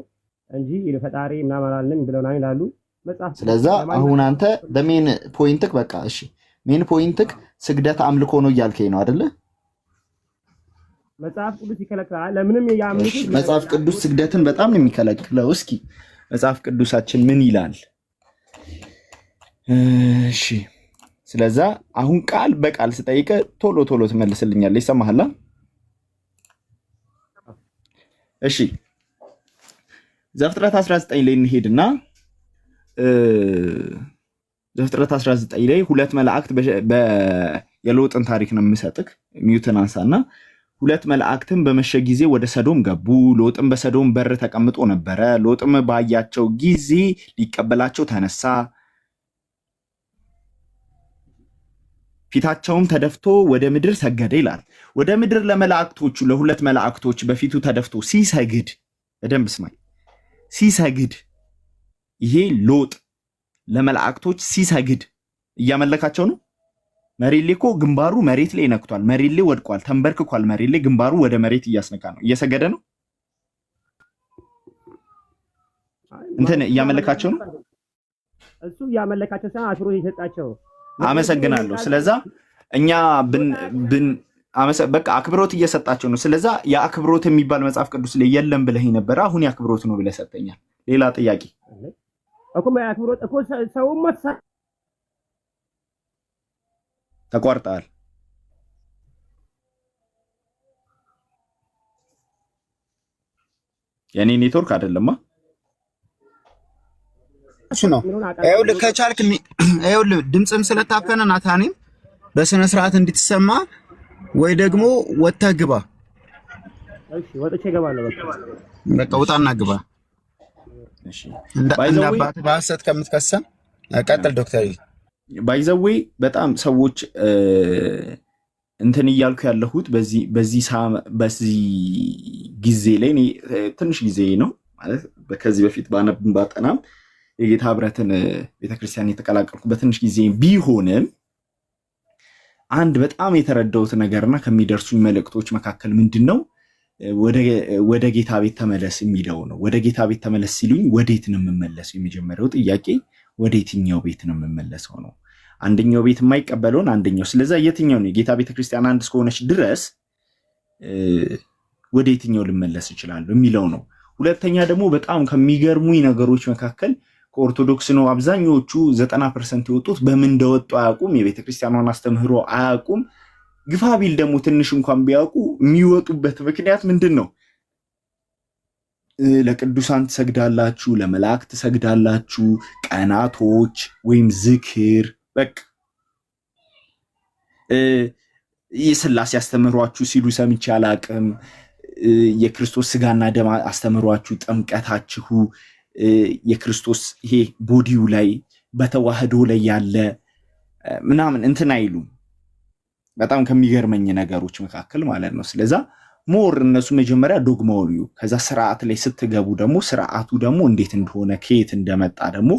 I: እንጂ ፈጣሪ ምናምን አላልንም ብለውናል ይላሉ መጽሐፍ።
K: ስለዛ አሁን አንተ በሜን ፖይንትክ በቃ እሺ፣ ሜን ፖይንትክ ስግደት አምልኮ ነው እያልከኝ ነው አይደለ?
I: መጽሐፍ ቅዱስ ይከለክላል። ለምንም ያምልኩ
K: መጽሐፍ ቅዱስ ስግደትን በጣም ነው የሚከለክለው። እስኪ መጽሐፍ ቅዱሳችን ምን ይላል? እሺ ስለዛ አሁን ቃል በቃል ስጠይቀ ቶሎ ቶሎ ትመልስልኛለህ። ይሰማሃል? እሺ ዘፍጥረት 19 ላይ እንሄድና ዘፍጥረት 19 ላይ ሁለት መላእክት የሎጥን ታሪክ ነው የምሰጥክ። ሚዩትን አንሳና ሁለት መላእክትም በመሸ ጊዜ ወደ ሰዶም ገቡ። ሎጥም በሰዶም በር ተቀምጦ ነበረ። ሎጥም ባያቸው ጊዜ ሊቀበላቸው ተነሳ። ፊታቸውም ተደፍቶ ወደ ምድር ሰገደ ይላል። ወደ ምድር ለመላእክቶቹ ለሁለት መላእክቶች በፊቱ ተደፍቶ ሲሰግድ፣ በደንብ ስማኝ፣ ሲሰግድ ይሄ ሎጥ ለመላእክቶች ሲሰግድ እያመለካቸው ነው። መሬት ላይ እኮ ግንባሩ መሬት ላይ ነክቷል። መሬት ላይ ወድቋል፣ ተንበርክኳል። መሬት ላይ ግንባሩ ወደ መሬት እያስነካ ነው። እየሰገደ ነው። እንትን እያመለካቸው ነው።
I: እሱ እያመለካቸው ሳይሆን አክብሮት የሰጣቸው።
K: አመሰግናለሁ። ስለዛ እኛ በቃ አክብሮት እየሰጣቸው ነው። ስለዛ የአክብሮት የሚባል መጽሐፍ ቅዱስ ላይ የለም ብለህ ነበር። አሁን የአክብሮት ነው ብለህ ሰጠኛል። ሌላ ጥያቄ
I: እኮ የአክብሮት እኮ ሰው መሳ
K: ተቋርጠዋል። የኔ ኔትወርክ አይደለማ።
D: እሱ ነው። ይኸውልህ ከቻልክ ይኸውልህ ድምፅም ስለታፈነ ናታኔም በስነ ስርዓት እንድትሰማ ወይ ደግሞ ወጥተህ ግባ።
I: እሺ ወጥቼ እገባለሁ።
D: በቃ ውጣና ግባ። እሺ እንደ አባትህ በሐሰት ከምትከሰን ቀጥል ዶክተር።
K: ባይዘዌ በጣም ሰዎች እንትን እያልኩ ያለሁት በዚህ ጊዜ ላይ ትንሽ ጊዜ ነው ማለት ከዚህ በፊት ባጠናም የጌታ ህብረትን ቤተክርስቲያን የተቀላቀልኩ በትንሽ ጊዜ ቢሆንም አንድ በጣም የተረዳሁት ነገርና ከሚደርሱኝ መልእክቶች መካከል ምንድነው ወደ ጌታ ቤት ተመለስ የሚለው ነው። ወደ ጌታ ቤት ተመለስ ሲሉኝ ወዴት ነው የምመለሰው? የመጀመሪያው ጥያቄ ወደ የትኛው ቤት ነው የምመለሰው ነው። አንደኛው ቤት የማይቀበለውን አንደኛው። ስለዚህ የትኛው ነው የጌታ ቤተክርስቲያን አንድ እስከሆነች ድረስ ወደ የትኛው ልመለስ እችላለሁ የሚለው ነው። ሁለተኛ ደግሞ በጣም ከሚገርሙኝ ነገሮች መካከል ከኦርቶዶክስ ነው አብዛኞቹ 90% የወጡት በምን እንደወጡ አያውቁም። የቤተክርስቲያኗን አስተምህሮ አያውቁም። ግፋ ቢል ደግሞ ትንሽ እንኳን ቢያውቁ የሚወጡበት ምክንያት ምንድን ነው? ለቅዱሳን ትሰግዳላችሁ፣ ለመላእክት ትሰግዳላችሁ፣ ቀናቶች ወይም ዝክር በቃ የሥላሴ አስተምህሯችሁ ሲሉ ሰምቼ አላቅም። የክርስቶስ ስጋና ደም አስተምህሯችሁ፣ ጥምቀታችሁ፣ የክርስቶስ ይሄ ቦዲው ላይ በተዋህዶ ላይ ያለ ምናምን እንትን አይሉም። በጣም ከሚገርመኝ ነገሮች መካከል ማለት ነው። ስለዛ ሞር እነሱ መጀመሪያ ዶግማው እዩ፣ ከዛ ስርዓት ላይ ስትገቡ ደግሞ ስርዓቱ ደግሞ እንዴት እንደሆነ ከየት እንደመጣ ደግሞ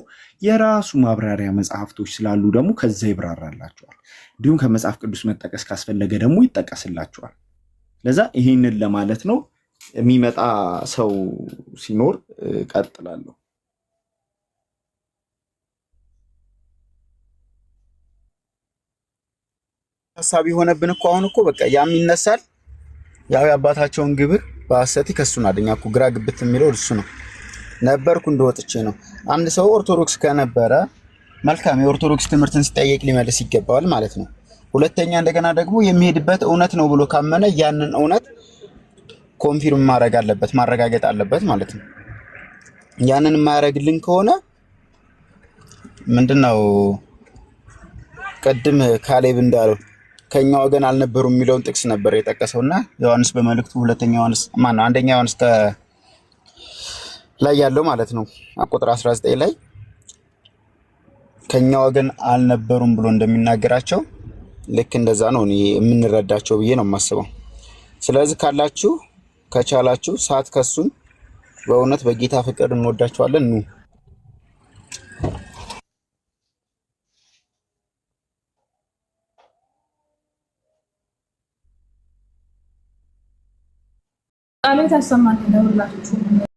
K: የራሱ ማብራሪያ መጽሐፍቶች ስላሉ ደግሞ ከዛ ይብራራላቸዋል። እንዲሁም ከመጽሐፍ ቅዱስ መጠቀስ ካስፈለገ ደግሞ ይጠቀስላቸዋል። ለዛ ይሄንን ለማለት ነው። የሚመጣ ሰው ሲኖር ቀጥላለሁ።
D: ሐሳብ የሆነብን እኮ አሁን እኮ በቃ ያም ይነሳል። ያው የአባታቸውን ግብር በሐሰት ይከሱናል። እኛ እኮ ግራ ግብት የሚለው እሱ ነው። ነበርኩ እንደወጥቼ ነው። አንድ ሰው ኦርቶዶክስ ከነበረ መልካም የኦርቶዶክስ ትምህርትን ሲጠየቅ ሊመልስ ይገባዋል ማለት ነው። ሁለተኛ እንደገና ደግሞ የሚሄድበት እውነት ነው ብሎ ካመነ ያንን እውነት ኮንፊርም ማድረግ አለበት፣ ማረጋገጥ አለበት ማለት ነው። ያንን የማያደርግልን ከሆነ ምንድነው ቅድም ካሌብ እንዳለው ከኛ ወገን አልነበሩም የሚለውን ጥቅስ ነበር የጠቀሰውና ዮሐንስ በመልእክቱ አንደኛ ዮሐንስ ላይ ያለው ማለት ነው ቁጥር 19 ላይ ከኛ ወገን አልነበሩም ብሎ እንደሚናገራቸው ልክ እንደዛ ነው የምንረዳቸው ብዬ ነው የማስበው። ስለዚህ ካላችሁ ከቻላችሁ ሳትከሱን በእውነት በጌታ ፍቅር እንወዳችኋለን ኑ
C: ቃሎት ያሰማን ለሁላችሁ።